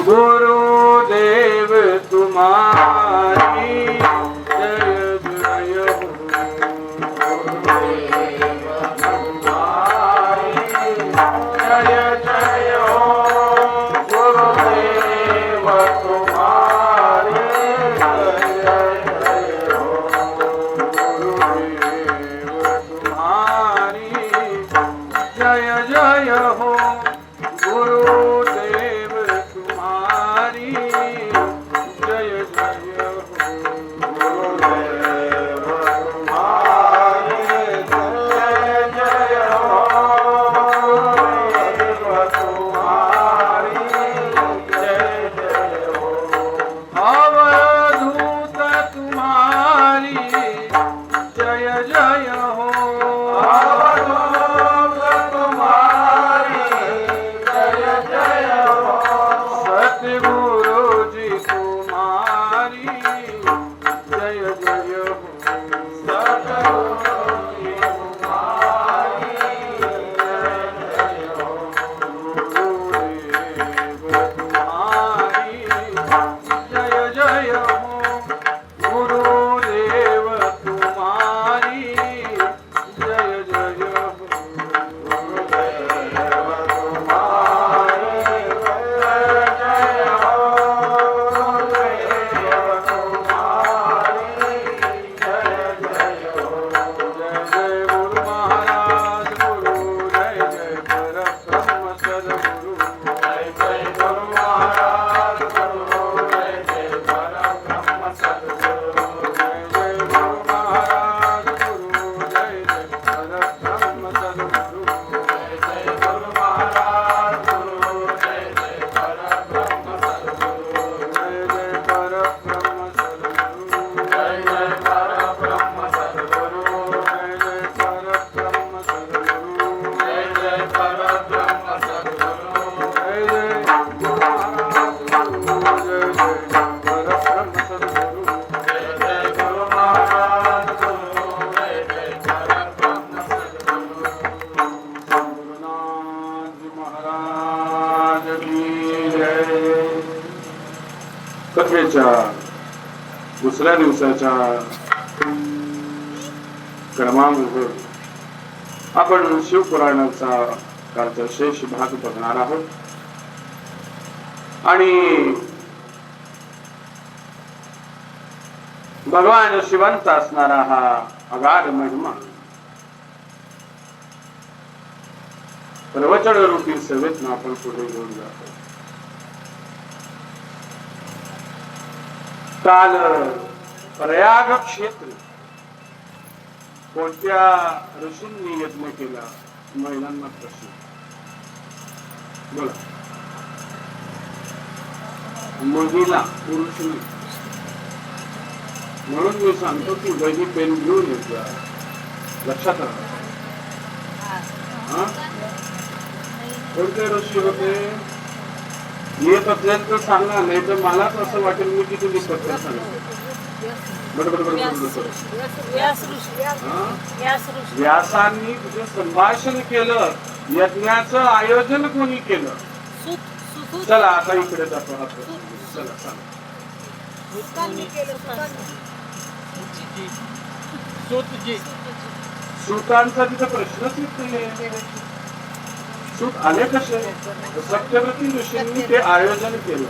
गुरुदेव तुम्हारी जय जय हो। गुरुदेव तुम्हारी जय जय हो। गुरुदेव तुम्हारी जय जय हो। गुरुदेव तुम्हारी जय जय हो। गुरुदेव तुम्हारी जय जय हो। गुरुदेव तुम्हारी जय जय हो। गुरुदेव तुम्हारी जय जय हो। अवधूत तुम्हारी जय जय हो। सतगुरुजी तुम्हारी जय जय हो। सतगुरुजी तुम्हारी जय जय हो। गुरुदेव तुम्हारी जय जय हो। गुरुदेव तुम्हारी जय जय हो। कथेच्या दुसऱ्या दिवसाच्या क्रमांकावर आपण शिवपुराणाचा कालचा शेष भाग बघणार आहोत आणि भगवान शिवांचा असणारा हा अगाध महिमा प्रवचन रूपी सेवेतनं आपण पुढे घेऊन जातो. काल प्रयाग क्षेत्र कोणत्या ऋषींनी यज्ञ केला? महिलांना प्रश्न बोला. महिला, पुरुष नाही. म्हणून मी सांगतो की वही पेन घेऊन येत जा. लक्षात राहा. कोणते ऋषी होते? येत असेल तर सांगा, नाही तर मलाच असं वाटेल मी किती लिखत व्यासांनी तुझं संभाषण केलं. यज्ञाचं आयोजन कोणी केलं? चला आता इकडे जातो. चला सांगा. सूतांचा तिथं प्रश्नच येत नाही. सूत आले कसे? सत्यव्रती ऋषींनी ते आयोजन केलं.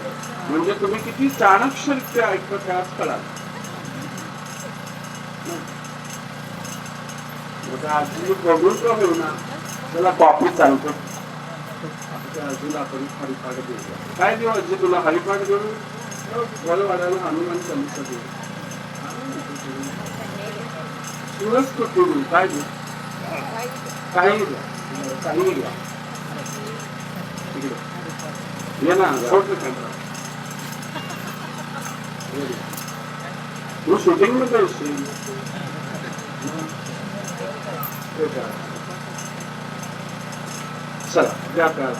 म्हणजे तुम्ही किती चाणक्यरित्या ऐकतो त्याच कळाल. आजी बघून तो घेऊ ना. त्याला कॉपी चालतो. आजीला आपण हरिपाठ देऊ. काय देऊ आजी तुला? हरिपाठ देऊ. बल वाढायला हनुमान चालीसा देऊ. सूरज कुठून काय देऊ? काही द्या, काही द्या. ये ना सोड कॅमेरा. तू शूटिंग मध्ये असशील. चला द्या का.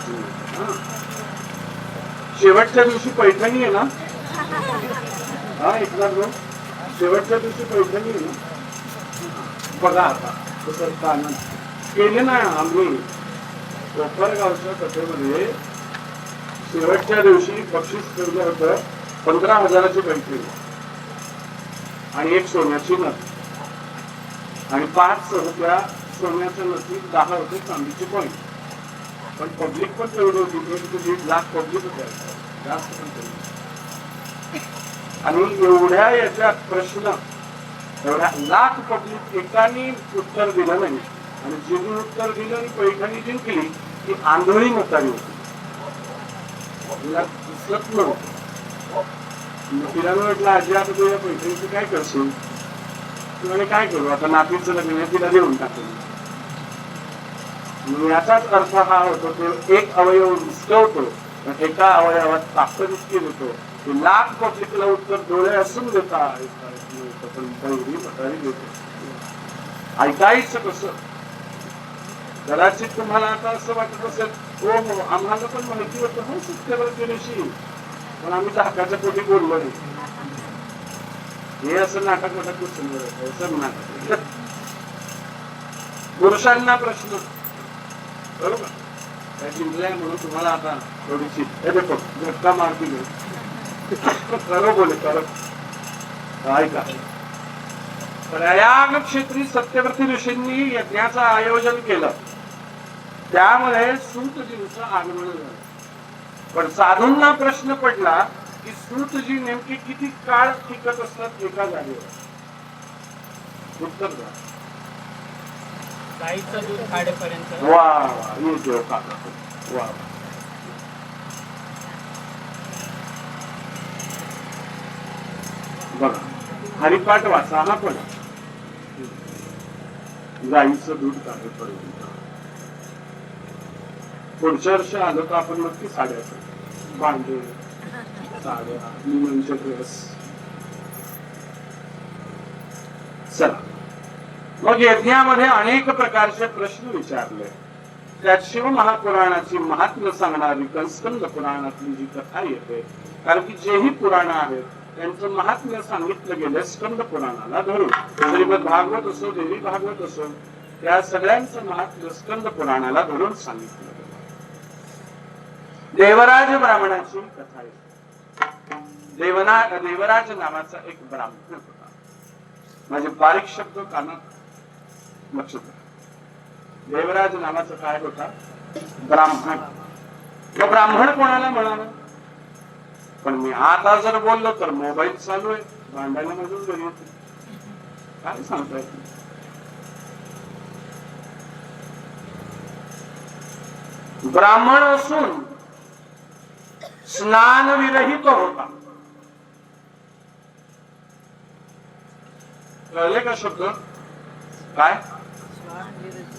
शेवटच्या दिवशी पैठणी आहे ना? हा एकदा शेवटच्या दिवशी पैठणी आहे ना? बघा आता कसं आनंद केले ना आम्ही. कोपरगावच्या कथेमध्ये शेवटच्या दिवशी बक्षीस ठेवलं होतं 15,000ची पैसे आणि एक सोन्याची नथ आणि 5 होत्या सोन्याच्या नथी, 10 होते चांदीचे पॉईंट. पण पब्लिक पण तेवढी होती, 1.5 लाख पब्लिक होत्या, जास्त पण तेवढी. आणि एवढ्या याच्यात प्रश्न, एवढ्या लाख पब्लिक एकाने उत्तर दिलं नाही आणि जिने उत्तर दिलं आणि पैठणी जिंकली ती आंधळी मतारी होती. तिला दिसत नव्हतं. तिला म्हटलं आजी आता तुझ्या पैठणीचं काय करशील? तुला काय करू आता, नातीचं लग्न आहे, तिला देऊन टाकलं. याचाच अर्थ हा होतो, तो एक अवयव निसटवतो, एका अवयवात ताकद इतकी देतो की लाख पब्लिकला उत्तर डोळे असून देता पण पहिली मतारी देतो. ऐकायचं कसं? कदाचित तुम्हाला आता असं वाटत असेल, हो हो आम्हाला पण माहिती होतं हो सत्तेवरची ऋषी, पण आम्ही धाकाच्या पोटी बोललो नाही. हे असं नाटक नाटक पुरुषांना प्रश्न बरोबर काय जिंकलाय म्हणून तुम्हाला आता थोडीशी हे देखो झटका मारती करो बोले करो. ऐका, प्रयाग क्षेत्री सत्यवर्ती ऋषींनी यज्ञाचं आयोजन केलं, त्यामुळे सूतजींचं आगमन झालं. पण साधूंना प्रश्न पडला की सूतजी नेमके किती काळ टिकत असतात एका जागेवर? उत्तर द्या. गाईचं दूध काढेपर्यंत. वा ये देव काका वा. बघा हरिपाठ वाचा हा पण गाईचं दूध काढेपर्यंत. पुढच्या वर्षी आलो तर आपण नक्की साड्याचं भांडे, साड्या, लिमनचे ड्रेस. चला मग यज्ञामध्ये अनेक प्रकारचे प्रश्न विचारले. त्यात शिवमहापुराणाची महात्म्य सांगणारी कंस्कंद पुराणातली जी कथा येते, कारण की जेही पुराण आहेत त्यांचं महात्म्य सांगितलं गेलं स्कंद पुराणाला धरून. श्रीमद भागवत असो, देवी भागवत असो, त्या सगळ्यांचं महात्म्य स्कंद पुराणाला धरून सांगितलं गेलं. देवराज ब्राह्मणाची कथा आहे. देवराज नावाचा एक ब्राह्मण होता. माझे बारीक शब्द कानात लक्ष द्या. देवराज नावाचा काय होता? ब्राह्मण. तो ब्राह्मण कोणाला म्हणाला? पण मी आता जर बोललो तर मोबाईल चालू आहे, भांडायला मधून घरी येते, काय सांगता येत नाही. ब्राह्मण असून स्नान विरहित होता. कळले का शब्द? काय?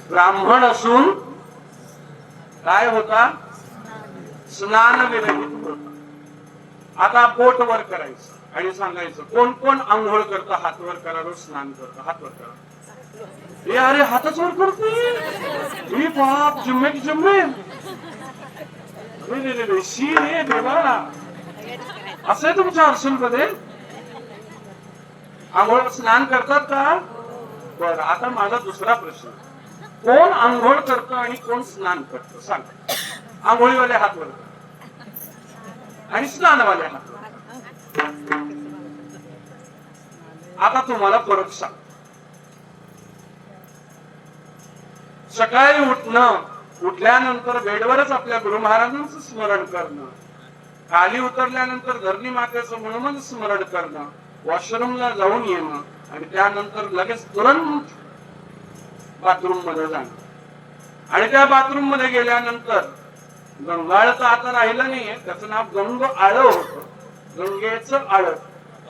ब्राह्मण असून काय होता? स्नान विरहित होता. आता बोट वर करायचं आणि सांगायचं कोण कोण आंघोळ करतं, हात वर करा, रोज स्नान करतं, हात वर करा. अरे हातच वर करते, बाप जुम्मे की जुम्मे. शी रे देवा, असं आहे तुमच्या अर्सूलमध्ये? आंघोळ स्नान करतात का? बर, आता माझा दुसरा प्रश्न, कोण आंघोळ करतं आणि कोण स्नान करतं सांग. आंघोळीवाले हात वर आणि स्नानवाले हात वर. आता तुम्हाला फरक सांग. सकाळी उठल्यानंतर बेडवरच आपल्या गुरु महाराजांचं स्मरण करणं, खाली उतरल्यानंतर धरणी मातेचं म्हणून स्मरण करणं, वॉशरूमला जाऊन येणं आणि त्यानंतर लगेच तुरंत बाथरूम मध्ये जाणं. आणि त्या बाथरूम मध्ये गेल्यानंतर गंगाळ तर आता राहिलं नाहीये, त्याचं नाव गंग आळ होतं. गंगेचं आळ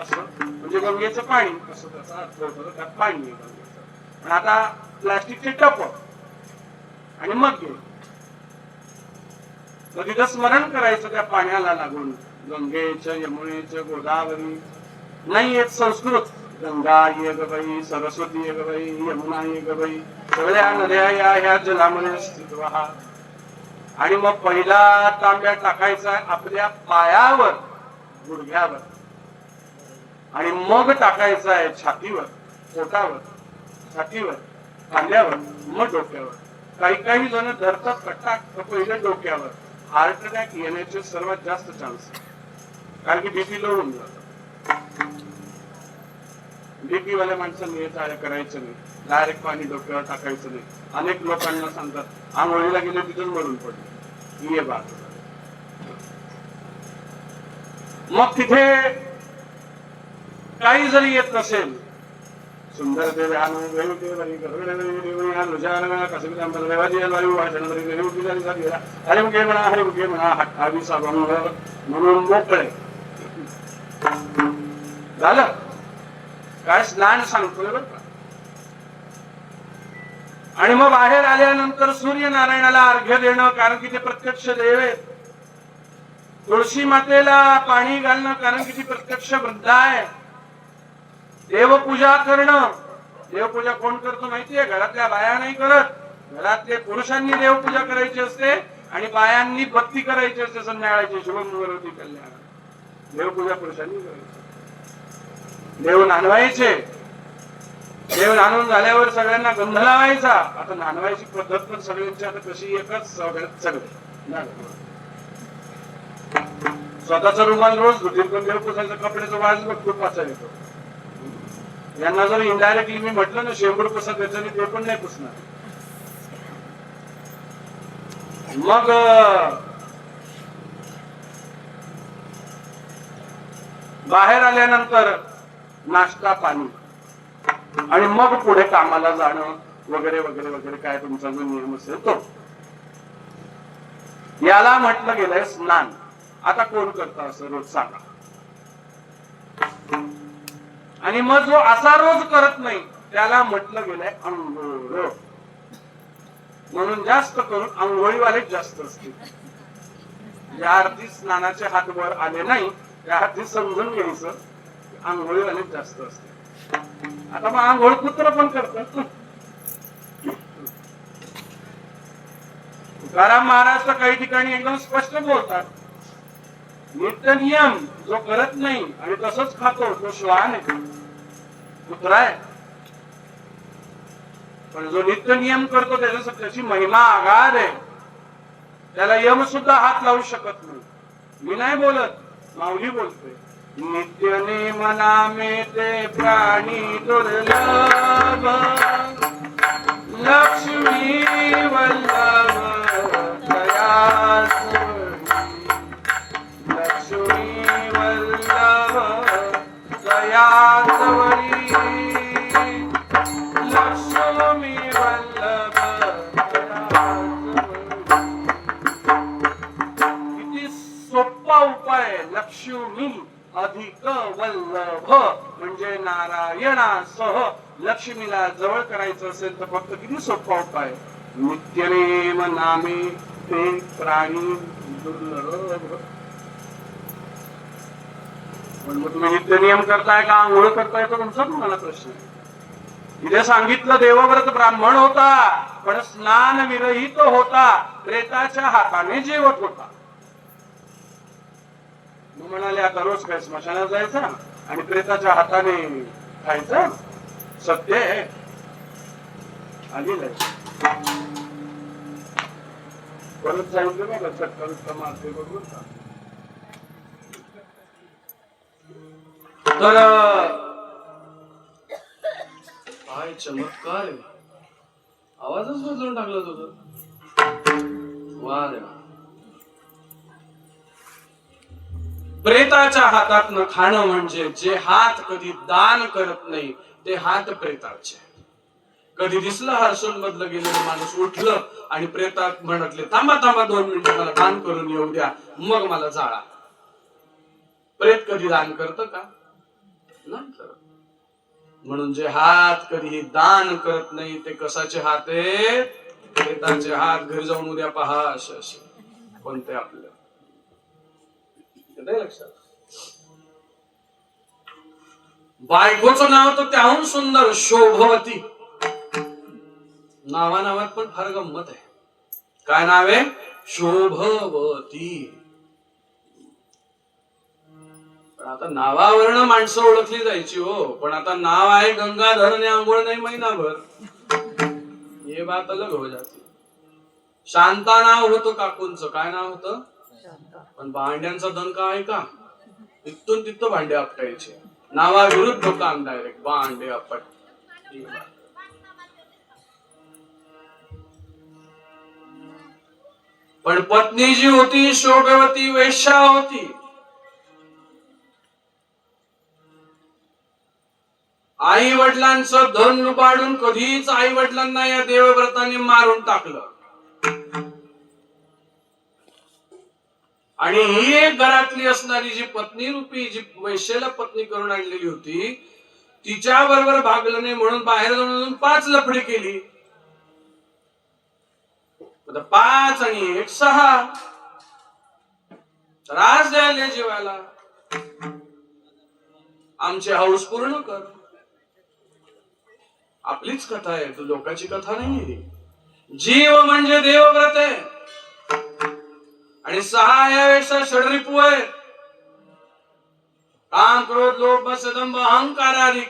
असं म्हणजे गंगेचं पाणी असं त्याचा अर्थ होतो. त्यात पाणी आहे गंगेचं. पण आता प्लास्टिकचे टप आणि मग तिथं स्मरण करायचं त्या पाण्याला लागून, गंगेचं, यमुनेचं, गोदावरी नाही येत संस्कृत. गंगा ये ग बाई, सरस्वती ये ग बाई, यमुना ये ग बाई, सगळ्या नद्या या ह्या जलामध्ये स्थित व्हा. आणि मग पहिला तांब्या टाकायचा आपल्या पायावर, गुडघ्यावर, आणि मग टाकायचा आहे छातीवर, पोटावर, छातीवर, खांद्यावर, मग डोक्यावर. काही काही जण धरतात कट्टा पहिल्या डोक्यावर, हार्ट अटॅक येण्याचे सर्वात जास्त चान्स, कारण की बीपी लो होऊन जातं. बीपी वाल्या माणसांनी हे काय करायचं नाही, डायरेक्ट पाणी डोक्यावर टाकायचं नाही. अनेक लोकांना सांगतात आंघोळीला गेले तिथून मरून पडले, ये बात. मग तिथे काही जरी येत नसेल, सुंदर देव अरे मुखे म्हणा, हरे मुखे म्हणा, हट्टावी साबंग म्हणून मोकळे झालं. काय स्नान सांगतोय बरं का. आणि मग बाहेर आल्यानंतर सूर्यनारायणाला अर्घ्य देणं, कारण की ते प्रत्यक्ष देव आहेत. तुळशी मातेला पाणी घालणं, कारण की ती प्रत्यक्ष वृद्धा आहे. देवपूजा करणं, देवपूजा कोण करतो माहितीये? घरातल्या बाया नाही करत. घरातले पुरुषांनी देवपूजा करायची असते आणि बायांनी भक्ती करायची असते संध्याकाळची शुभमंगलवती कल्याण. देवपूजा पुरुषांनी करायची. देव नांदवायचे, देव नांदून झाल्यावर सगळ्यांना गंध लावायचा. आता नांदवायची पद्धत पण सगळ्यांची आता कशी एकच, सगळे स्वतःचा रुमाल रोज धुतील, पण देवपूजाच्या कपड्याचा वाज बघ खूप वाचा येतो. यांना जर इनडायरेक्टली मी म्हटलं ना शेंबूड पुसत त्याच्याने, ते पण नाही पुसणार. मग बाहेर आल्यानंतर नाश्ता पाणी आणि मग पुढे कामाला जाणं वगैरे वगैरे वगैरे, काय तुमचा जो नियम असेल तो. याला म्हटलं गेलंय स्नान. आता कोण करतं असं रोज सांगा. आणि मग जो असा रोज करत नाही त्याला म्हटलं गेलंय अंघोळ. म्हणून जास्त करून अंघोळीवालेच जास्त असतील. ज्या अर्थी स्नानाचे हात वर आले नाही त्या अर्थी समजून घ्यायचं, अंघोळीवालेच जास्त असते. आता मग अंघोळ पुत्र पण करतात. तुकाराम महाराज तर काही ठिकाणी एकदम स्पष्ट बोलतात, नित्य नियम जो करत नाही आणि तसंच खातो तो श्वान आहे, कुत्रा आहे. पण जो नित्य नियम करतो त्याची महिमा आगाध आहे. त्याला यम सुद्धा हात लावू शकत नाही. मी नाही बोलत, माऊली बोलतोय. नित्य नेम नामे ते प्राणी दुर्लभ, लक्ष्मी वल्लभ दया, लक्ष्मी वल्लभ दया सवरी, लक्ष्मी वल्लभ दया सवरी. किती सोपा उपाय. लक्ष्मी अधिक वल्लभ म्हणजे नारायणासह लक्ष्मीला जवळ करायचं असेल तर फक्त किती सोपा उपाय. नित्यनेम नामे ते प्राणी दुर्लभ. पण मग तुम्ही नित्य नियम करताय का आंघोळ करताय तो तुमचा तुम्हाला प्रश्न आहे. इथे सांगितलं देवव्रत ब्राह्मण होता पण स्नान विरहित होता, प्रेताच्या हाताने जेवत होता. मग म्हणाले आता रोज काय स्मशानात जायचं आणि प्रेताच्या हाताने खायचं? सत्य आहे. आलेलं आहे. परत सांगितलं बघा चक्कर मारते बघून. तर काय चमत्कार आहे. आवाजच बदलून टाकला तुझं. वा रे वा. प्रेताच्या हातातनं खाणं म्हणजे जे हात कधी दान करत नाही ते हात प्रेताचे. कधी दिसलं हर्षण मधलं गेलेलं माणूस उठलं आणि प्रेतात म्हणतले थांबा थांबा 2 मिनिटं मला दान करून येऊ द्या मग मला जाळा. प्रेत कधी दान करतं का? नाही करत. म्हणून जे हात कधीही दान करत नाही ते कशाचे हात आहेत? प्रेताचे हात. घरी जाऊन उद्या पहा असे कोणते आपलं लक्षात. बायकोचं नाव तर त्याहून सुंदर शोभवती. नावात पण फार गंमत आहे. काय नाव आहे? शोभवती. पण आता नावावरनं माणसं ओळखली जायची हो. पण आता नाव आहे गंगाधर आणि आंघोळ नाही महिनाभर. हे बात अलग हो जाती. शांता नाव होतं काकूंचं. काय नाव होतं? पण भांड्यांचा दणका आहे का? इथून तिथं भांडे आपटायचे. नावाविरुद्ध काम डायरेक्ट भांडे आपट. पण पत्नी जी होती शोभवती वेश्या होती. आई वडिलांचं धन लुबाडून कधीच आई वडिलांना या देवव्रताने मारून टाकलं. आणि ही एक घरातली असणारी जी पत्नी रूपी जी वैश्याला पत्नी करून आणलेली होती, तिच्या बरोबर भागलं नाही म्हणून बाहेर जाऊन 5 लफडी केली. 5 आणि 1 6. त्रास द्यायला जीवाला. आमची हौस पूर्ण कर. आपलीच कथा आहे, तू लोकांची कथा नाही. जीव म्हणजे देवव्रत आहे आणि 6 यावेळेस षडरिपू आहे. काम, क्रोध, लोभ, मत्सर, दंभ, अहंकार आदी.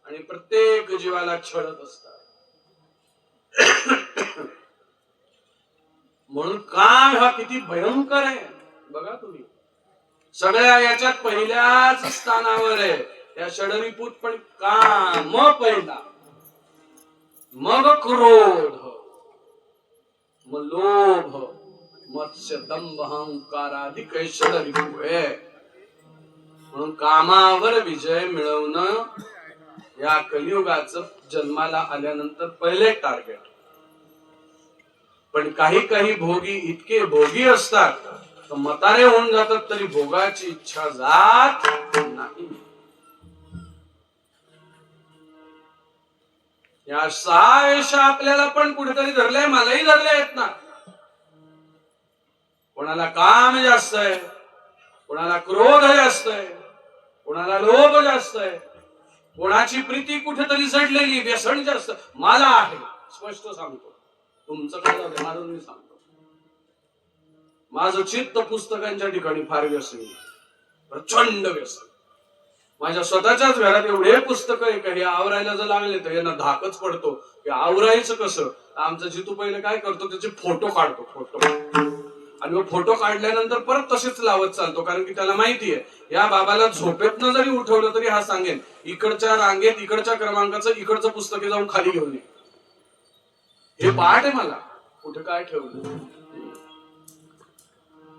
आणि प्रत्येक जीवाला छळत असतात. म्हणून काम हा किती भयंकर आहे बघा तुम्ही. सगळ्या याच्यात पहिल्याच स्थानावर आहे. त्या षडरिपूत पण काम पहिला, मग क्रोध, मग लोभ, मत्स्य, दंभ, अहंकार आदी काही षडरिपू आहे. म्हणून कामावर विजय मिळवणं या कलियुगाचं जन्माला आल्यानंतर पहिले टार्गेट. पण काही भोगी इतके भोगी असतात तर म्हातारे होऊन जातात तरी भोगाची इच्छा जात नाही. या 6 वेशा आपल्याला पण कुठेतरी धरले, मलाही धरले आहेत ना. कोणाला काम जास्त आहे, कोणाला क्रोध जास्त आहे, कोणाला लोभ जास्त आहे, कोणाची प्रीती कुठेतरी जडलेली, व्यसन जास्त. मला आहे, स्पष्ट सांगतो. तुमचं काय झालं माझं मी सांगतो. माझं चित्त पुस्तकांच्या ठिकाणी फार व्यसन, प्रचंड व्यसन. माझ्या स्वतःच्याच घरात एवढे पुस्तक आहे का हे आवरायला जर लागले तर यांना धाकच पडतो. हे आवरायचं कसं. आमचा जितू पहिले काय करतो, त्याचे फोटो काढतो. फोटो आणि मग फोटो काढल्यानंतर परत तसेच लावत चालतो. कारण की त्याला माहितीये या बाबाला झोपेतनं जरी उठवलं तरी हा सांगेन इकडच्या रांगेत इकडच्या क्रमांकाचं इकडचं पुस्तके जाऊन खाली घेऊन ये. हे पाठ आहे मला कुठे काय ठेवलं.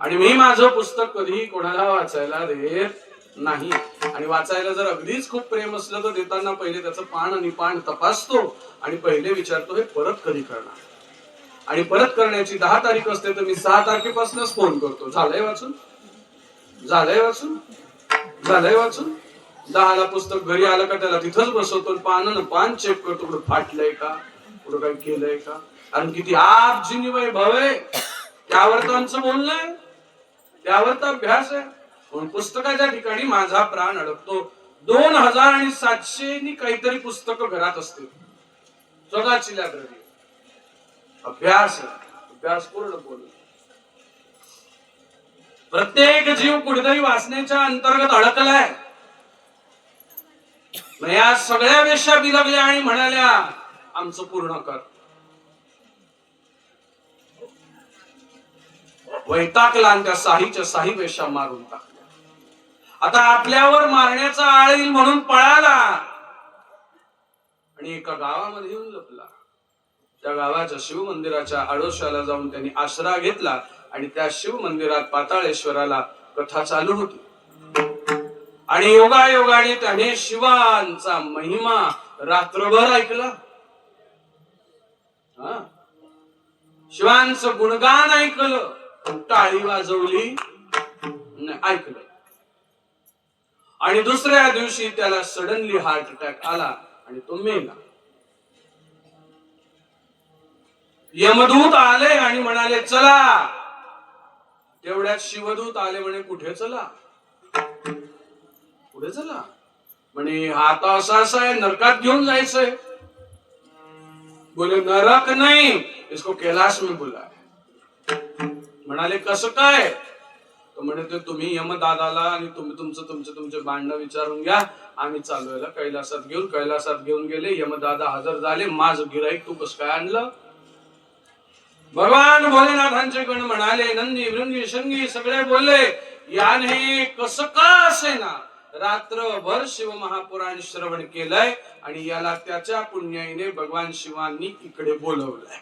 आणि मी माझं पुस्तक कधीही कोणाला वाचायला देत नाही. आणि वाचायला जर अगदीच खूप प्रेम असलं तर देताना पहिले त्याचं पान आणि पान तपासतो आणि पहिले विचारतो हे परत कधी करणार. आणि परत करण्याची 10 तारीख असते तर मी 6 तारखेपासूनच फोन करतो. झालंय वाचून, झालंय वाचून, झालंय वाचून. 10ला पुस्तक घरी आलं का त्याला तिथंच बसवतो. पान चेक करतो कुठं फाटलंय का, कुठं काही केलंय का. कारण किती आपजी वैभव आहे त्यावर तर आमचं बोलणं आहे, त्यावर तर अभ्यास आहे. म्हणून पुस्तकाच्या ठिकाणी माझा प्राण अडकतो. 2700 काहीतरी पुस्तकं घरात असतील, स्वतःची लायब्ररी. अभ्यास पूर्ण बोल. प्रत्येक जीव कुठेतरी वाचण्याच्या अंतर्गत अडकलाय. या सगळ्या वेश्या बिलगल्या आणि म्हणाल्या आमचं पूर्ण कर. वैतागला आणि त्या 6 वेश्या मारून टाकल्या. आता आपल्यावर मारण्याचा आळ येईल म्हणून पळाला आणि एका गावामध्ये येऊन लपला. त्या गावाच्या शिव मंदिराच्या आडोशाला जाऊन त्यांनी आसरा घेतला आणि त्या शिव मंदिरात पाताळेश्वराला कथा चालू होती. आणि योगायोगाने त्याने शिवांचा महिमा रात्रभर ऐकला. शिवांचं गुणगान ऐकलं, टाळी वाजवली, ऐकलं. आणि दुसऱ्या दिवशी त्याला सडनली हार्ट अटॅक आला आणि तो मेला. यमदूत आले आणि म्हणाले चला. तेवढ्यात शिवदूत आले म्हणे कुठे चला, कुठे चला. म्हणे हा आता असा आहे नरकात घेऊन जायचंय. बोले नरक नहीं, इसको कैलाश में बुला. म्हणाले कसं काय. तो म्हणे तुम्ही यमदादाला आणि तुम्ही तुमचे भांडणं विचारून घ्या. आम्ही चालू कैलासात घेऊन गेले. यमदादा हजर झाले. माझं गिराईक तू कसं काय आणलं. भगवान भोलेनाथांचे गण म्हणाले, नंदी भृंगी शंगी सगळे बोलले, याने कसं का असेना रात्रभर शिव महापुराण श्रवण केलंय आणि याला त्याच्या पुण्याईने भगवान शिवांनी इकडे बोलवलंय.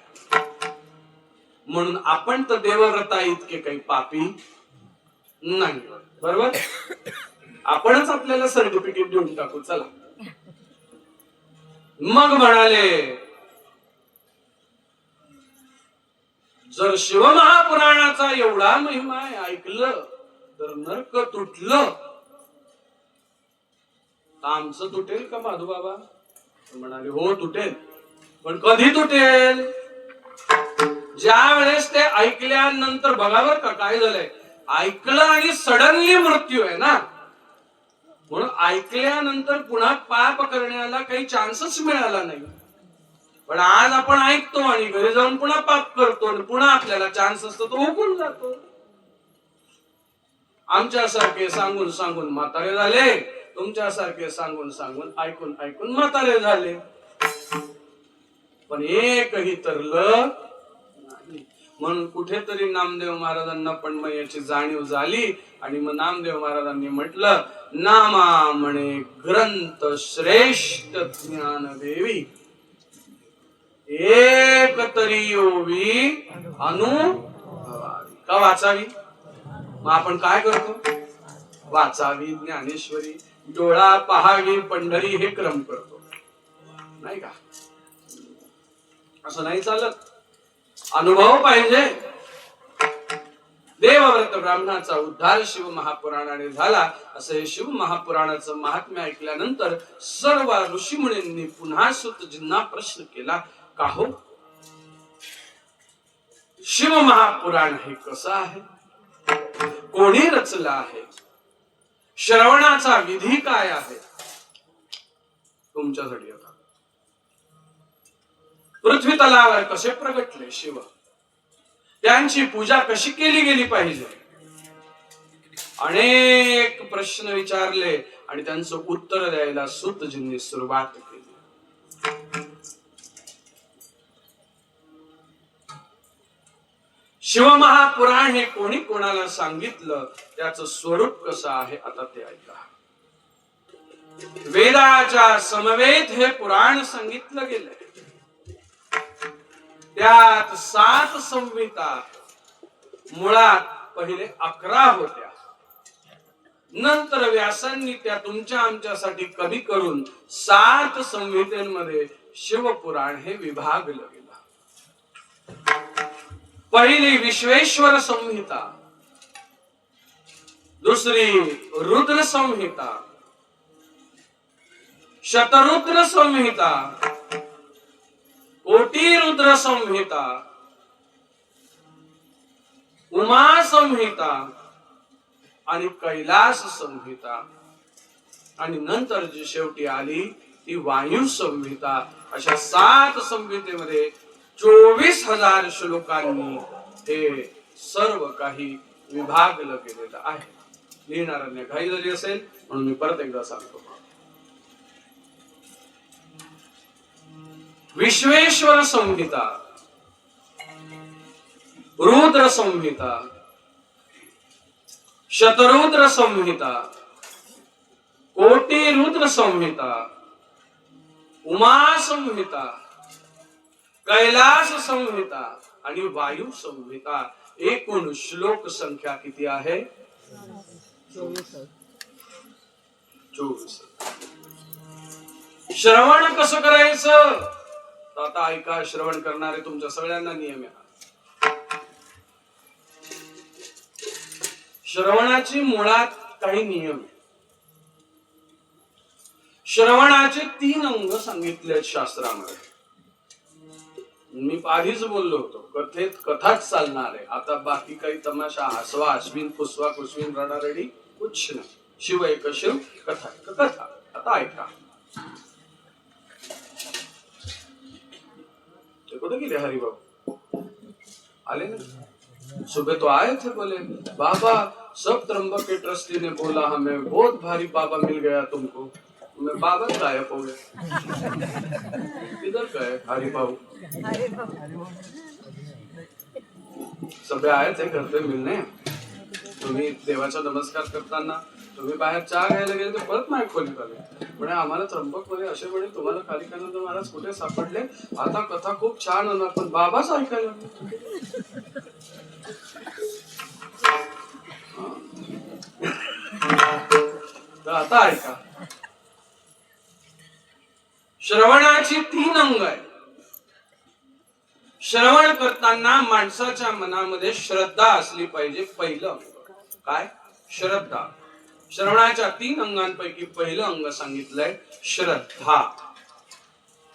म्हणून आपण तर देवव्रता इतके काही पापी नाही. बरोबर, आपणच आपल्याला सर्टिफिकेट देऊन टाकू. चला. मग म्हणाले, जर शिवमहापुराणाचा एवढा महिमा ऐकलं तर नरक तुटलं, आमचं तुटेल का माधू बाबा? म्हणाले, हो तुटेल. पण कधी तुटेल? ज्या वेळेस ते ऐकल्यानंतर. बघावर का काय झालंय, ऐकलं आणि सडनली मृत्यू आहे ना. म्हणून ऐकल्यानंतर पुन्हा पाप करण्याला काही चान्सच मिळाला नाही. पण आज आपण ऐकतो आणि घरी जाऊन पुन्हा पाप करतो आणि पुन्हा आपल्याला चान्स असतो तो हुकून जातो. आमच्यासारखे सांगून सांगून म्हातारे झाले, तुमच्यासारखे सांगून सांगून ऐकून ऐकून म्हातारे झाले. पण एकही तरलं नाही. म्हणून कुठेतरी नामदेव महाराजांना पण मग याची जाणीव झाली आणि मग नामदेव महाराजांनी म्हटलं, नामा म्हणे ग्रंथ श्रेष्ठ ज्ञान देवी, एक तरी योवी अनुभवावी. का वाचावी? मग आपण काय करतो? वाचावी ज्ञानेश्वरी, डोळा पहावी पंढरी, हे क्रम करतो नाही का? असं नाही चालत. अनुभव पाहिजे. देवव्रत ब्राह्मणाचा उद्धार शिव महापुराणाने झाला. असं हे शिव महापुराणाचं महात्म्य ऐकल्यानंतर सर्व ऋषीमुनींनी पुन्हा सूतजींना प्रश्न केला, का हो, शिव महापुराण हे कसं आहे? कोणी रचलं आहे? श्रवणाचा विधी काय आहे? तुमच्यासाठी आता पृथ्वी तलावर कसे प्रगटले शिव, त्यांची पूजा कशी केली गेली पाहिजे, अनेक प्रश्न विचारले आणि त्यांचं उत्तर द्यायला सूतजींनी सुरुवात केली. शिवमहापुराण हे कोणी कोणाला सांगितलं, त्याचं स्वरूप कसं आहे आता ते ऐका. वेदाच्या समवेत हे पुराण सांगितलं गेलंय. त्यात 7 संहिता, मुळात पहिले 11 होत्या. नंतर व्यासांनी त्या तुमच्या आमच्यासाठी कमी करून 7 संहितेमध्ये शिवपुराण हे विभागलं गेलं. पहिली विश्वेश्वर संहिता, दुसरी रुद्र संहिता, शतरुद्र संहिता, कोटी रुद्र संहिता, उमा संहिता आणि कैलास संहिता, आणि नंतर जी शेवटी आली ती वायू संहिता. अशा 7 संहितेमध्ये 24,000 श्लोकांनी हे सर्व काही विभागलं गेलेलं आहे. लिहिणाऱ्यांना घाई झाली असेल म्हणून मी परत एकदा सांगतो. विश्वेश्वर संहिता, रुद्र संहिता, शतरुद्र संहिता, कोटी रुद्र संहिता, उमा संहिता, कैलास संहिता आणि वायू संहिता. एकूण श्लोक संख्या किती आहे? 24. श्रवण कसं करायचं? आता ऐका, श्रवण करणारे तुमच्या सगळ्यांना नियम आहे. श्रवणाची मुळात काही नियम आहे. श्रवणाचे 3 अंग सांगितले शास्त्रामध्ये. मी आधीच बोललो होतो, कथेत कथाच चालणार आहे. आता बाकी काही तमाशा, हसवा हसवीन, कुसवा कुसवीन, रडारडी कुछ नाही. शिव एक शिव, कथा कथा. आता ऐका. कुठे गेले हरिबाबू? आले ना? सुबह तो आए थे, बोले बाबा सब त्रंबक के ट्रस्टी ने बोला हमें बहुत भारी बाबा मिल गया तुमको. मैं बाबा गायब हो गया. किधर गए हरिबाबू? सगळे आहेत हे घर पे मिळणे. तुम्ही देवाचा नमस्कार करताना तुम्ही बाहेर चहा घ्यायला गेले तर परत नाही खोलीत आले. म्हणजे आम्हाला त्र्यंबक मध्ये असे म्हणे तुम्हाला कालिकानंद महाराज कुठे सापडले, आता कथा खूप छान होणार पण बाबाच ऐकायला. तर आता ऐका, श्रवणाची 3 अंग आहे. श्रवण करताना माणसाच्या मनामध्ये श्रद्धा असली पाहिजे. पहिलं अंग काय? श्रद्धा. श्रवणाच्या 3 अंगांपैकी पहिलं अंग सांगितलंय श्रद्धा.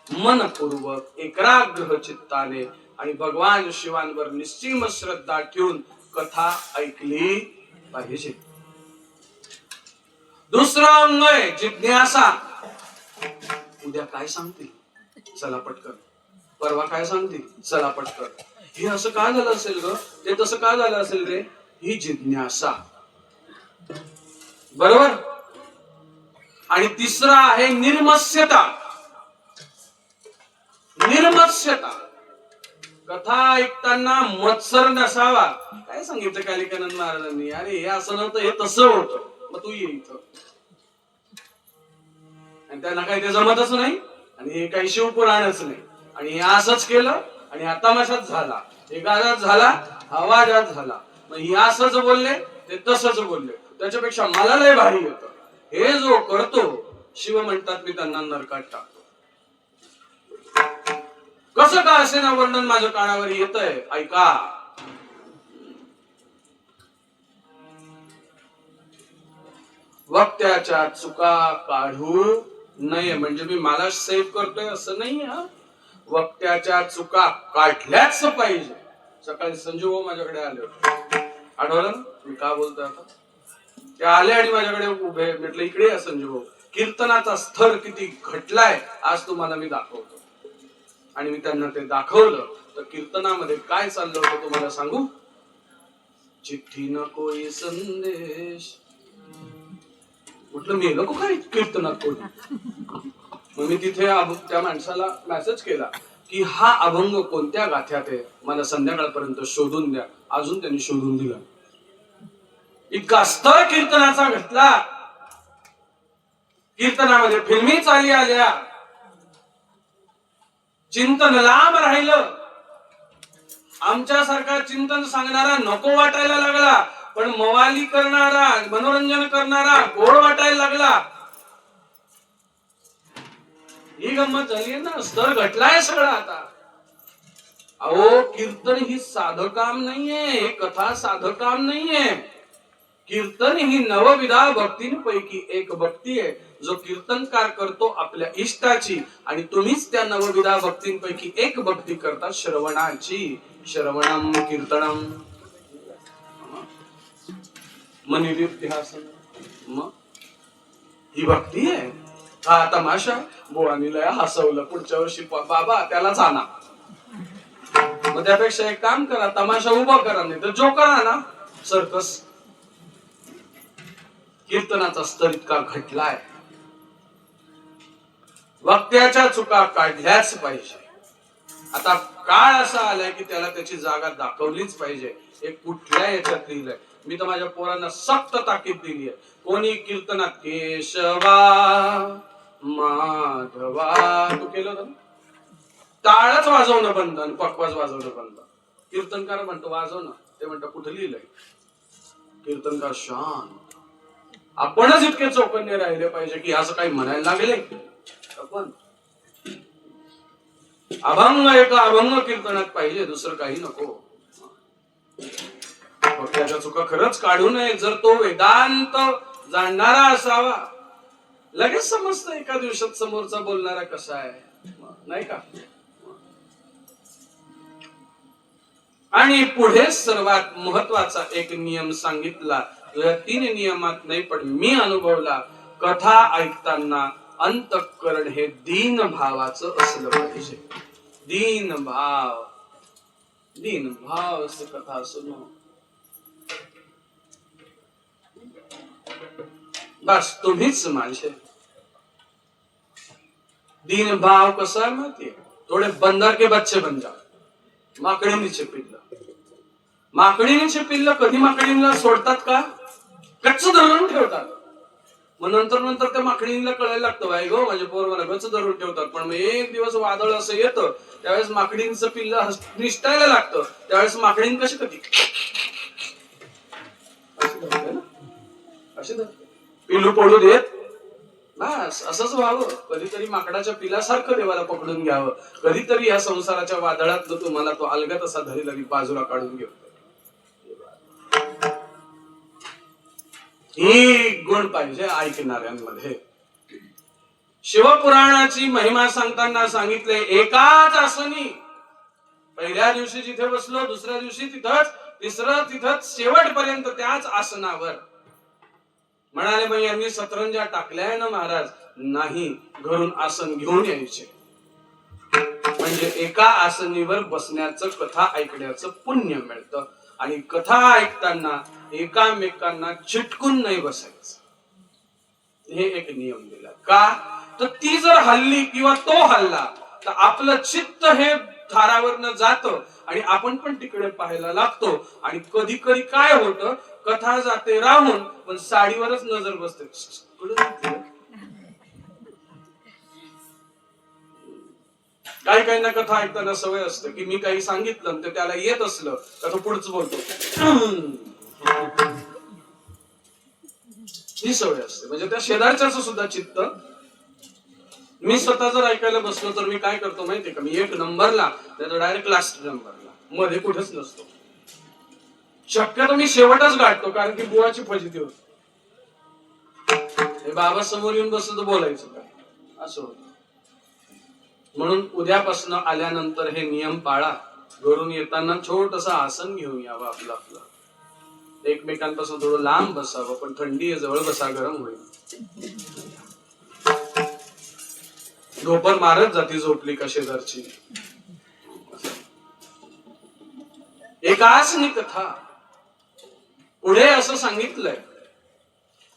मनपूर्वक एकाग्र चित्ताने आणि भगवान शिवांवर निश्चिम श्रद्धा ठेवून कथा ऐकली पाहिजे. दुसरं अंग आहे जिज्ञासा. उद्या काय सांगतील, चला पटकन. परवा काय सांगतील, चला पटकन. हे असं का झालं असेल ग, ते तसं का झालं असेल रे, ही जिज्ञासा. बरोबर. आणि तिसरा आहे निर्मत्स्यता. निर्मत्स्यता. कथा ऐकताना मत्सर नसावा. काय सांगितलं कालिकानंद महाराजांनी, अरे हे असं नव्हतं, हे तसं होतं, मग तू ये इथं. आणि त्यांना काही ते जमतच नाही आणि हे काही शिवपुराणच नाही आणि हे असंच केलं आणि हा तमाशाच झाला, हे गाजात झाला, आवाजात झाला. मग हे असंच बोलले, ते तसंच बोलले, त्याच्यापेक्षा मला लय भारी येतं. हे जो करतो शिव म्हणतात मी त्यांना नरकात टाकतो. कसं का असे ना वर्णन माझ्या कानावर येतंय, ऐका. वक्त्याच्या चुका काढू नये. म्हणजे मी मला सेव्ह करतोय असं नाही. वक्त्याच्या चुका काढल्याच पाहिजे. सकाळी संजू माझ्याकडे आले होते, आठवलं मी का बोलतोय आता. ते आले आणि माझ्याकडे उभे. म्हटलं इकडे या संजू भाऊ, कीर्तनाचा स्तर किती घटलाय आज तुम्हाला मी दाखवतो. आणि मी त्यांना ते दाखवलं. तर कीर्तनामध्ये काय चाललं होतं तुम्हाला सांगू. चिठ्ठी न कोई संदेश. म्हटलं मी नको काय कीर्तनात कोणी. मग मी तिथे त्या माणसाला मेसेज केला की हा अभंग कोणत्या गाथ्यात आहे, मला संध्याकाळपर्यंत शोधून द्या. अजून त्यांनी शोधून दिला. इतका स्तर कीर्तनाचा घटला. कीर्तनामध्ये फिल्मी चाली आल्या, चिंतन लांब राहिलं. आमच्यासारखा चिंतन सांगणारा नको वाटायला लागला, पण मवाली करणारा, मनोरंजन करणारा गोड वाटायला लागला. ही गंमत झाली ना. स्तर घटलाय सगळं आता. अहो कीर्तन ही साधं काम नाहीये, कथा साधं काम नाहीये. कीर्तन ही नवविधा भक्तींपैकी एक भक्ती आहे. जो कीर्तनकार करतो आपल्या इष्टाची, आणि तुम्हीच त्या नवविधा भक्तींपैकी एक भक्ती करता, श्रवणाची. श्रवणम कीर्तनम मनिरुध्यासन. मग ही भक्ती आहे. हा तमाशा बोळानी लय हसवलं, पुढच्या वर्षी बाबा त्यालाच आणा. मग त्यापेक्षा एक काम करा, तमाशा उभा करा, नाही तर जोकर आणा, सर्कस. कीर्तनाचा स्तर इतका घटलाय. वक्त्याच्या चुका काढल्याच पाहिजे. आता काळ असा आलाय की त्याला त्याची जागा दाखवलीच पाहिजे. हे कुठल्या याच्यात लिहिलंय. मी तर माझ्या पोरांना सक्त ताकीद दिली आहे. कोणी कीर्तनात केशवा माधवा तू केलं होतं, टाळच वाजवणं बंद आणि पकवाज वाजवणं बंद. कीर्तनकार म्हणतो वाजव ना, ते म्हणतो कुठं लिहिलंय. कीर्तनकार शांत. आपणच इतके चौकन्य राहिले पाहिजे की असं काही म्हणायला लागले आपण. अभंग एका अभंग कीर्तनात पाहिजे, दुसरं काही नको. त्याच्या चुका खरंच काढू नये. जर तो वेदांत जाणणारा असावा, लगेच समजतं एका दिवसात समोरचा बोलणारा कसा आहे, नाही का. आणि पुढे सर्वात महत्वाचा एक नियम सांगितला. 3 नियमात नाही पण मी अनुभवला. कथा ऐकताना अंतःकरण हे दीन भावाचं असलं पाहिजे. दीन भाव. दीन भाव से कथा सुनो. बस तुम्हीच माझे. दीन भाव कसा है माहिती है, थोड़े बंदर के बच्चे बन जाओ, माकड़ी नीचे पिल्ला. माकडीचे पिल्ल कधी माकडीला सोडतात का? गच्च धरून ठेवतात. मग नंतर त्या माकडीला कळायला लागतं, बाई गो माझ्या पोराला गच्च धरून ठेवतात. पण मग एक दिवस वादळ असं येतं, त्यावेळेस माकडींचं पिल्ल निष्ठायला लागतं. त्यावेळेस माकडीन कशी कधी अशी पिल्लू पडू देत. बस असंच व्हावं. कधीतरी माकडाच्या पिलासारखं देवाला पकडून घ्यावं. कधीतरी या संसाराच्या वादळात तुम्हाला तो अलगत असा धरी बाजूला काढून घेऊ. ही गुण पाहिजे ऐकणाऱ्यांमध्ये. शिवपुराणाची महिमा सांगताना सांगितले, एकाच आसनी पहिल्या दिवशी जिथे बसलो, दुसऱ्या दिवशी तिथंच, तिसरं तिथंच, शेवटपर्यंत त्याच आसनावर. म्हणाले मग यांनी सतरंजा टाकल्याय ना महाराज? नाही, घरून आसन घेऊन यायचे. म्हणजे एका आसनीवर बसण्याचं, कथा ऐकण्याचं पुण्य मिळतं. आणि कथा ऐकताना एकामेकांना चिटकून नाही बसायचं. हे एक नियम दिला. का तर ती जर हल्ली किंवा तो हल्ला तर आपलं चित्त हे थारावरनं जातं आणि आपण पण तिकडे पाहायला लागतो. आणि कधी कधी काय होतं, कथा जाते राहून पण साडीवरच नजर बसते. काही काहींना कथा ऐकताना सवय असते की मी काही सांगितलं तर त्याला येत असलं तर तो पुढचं बोलतो. ही सवय असते. म्हणजे त्या शेजारच्याच सुद्धा चित्त. मी स्वतः जर ऐकायला बसलो तर मी काय करतो माहितीये का? मी एक नंबरला तर डायरेक्ट लास्ट नंबरला, मध्ये कुठेच नसतो. शक्यतो मी शेवटच गाठतो, कारण की बुवाची फजिती होती. हे बाबा समोर येऊन बसलं तर बोलायचं काय असं होतं. म्हणून उद्यापासून आल्यानंतर हे नियम पाळा. घरून येताना छोटस आसन घेऊन यावं आपलं आपलं. एकमेकांपासून थोडं लांब बसावं, पण थंडी आहे जवळ बसा, गरम होईल. झोपर मारत जाती झोपली का शेजारची. एक आसनी कथा. पुढे असं सांगितलंय,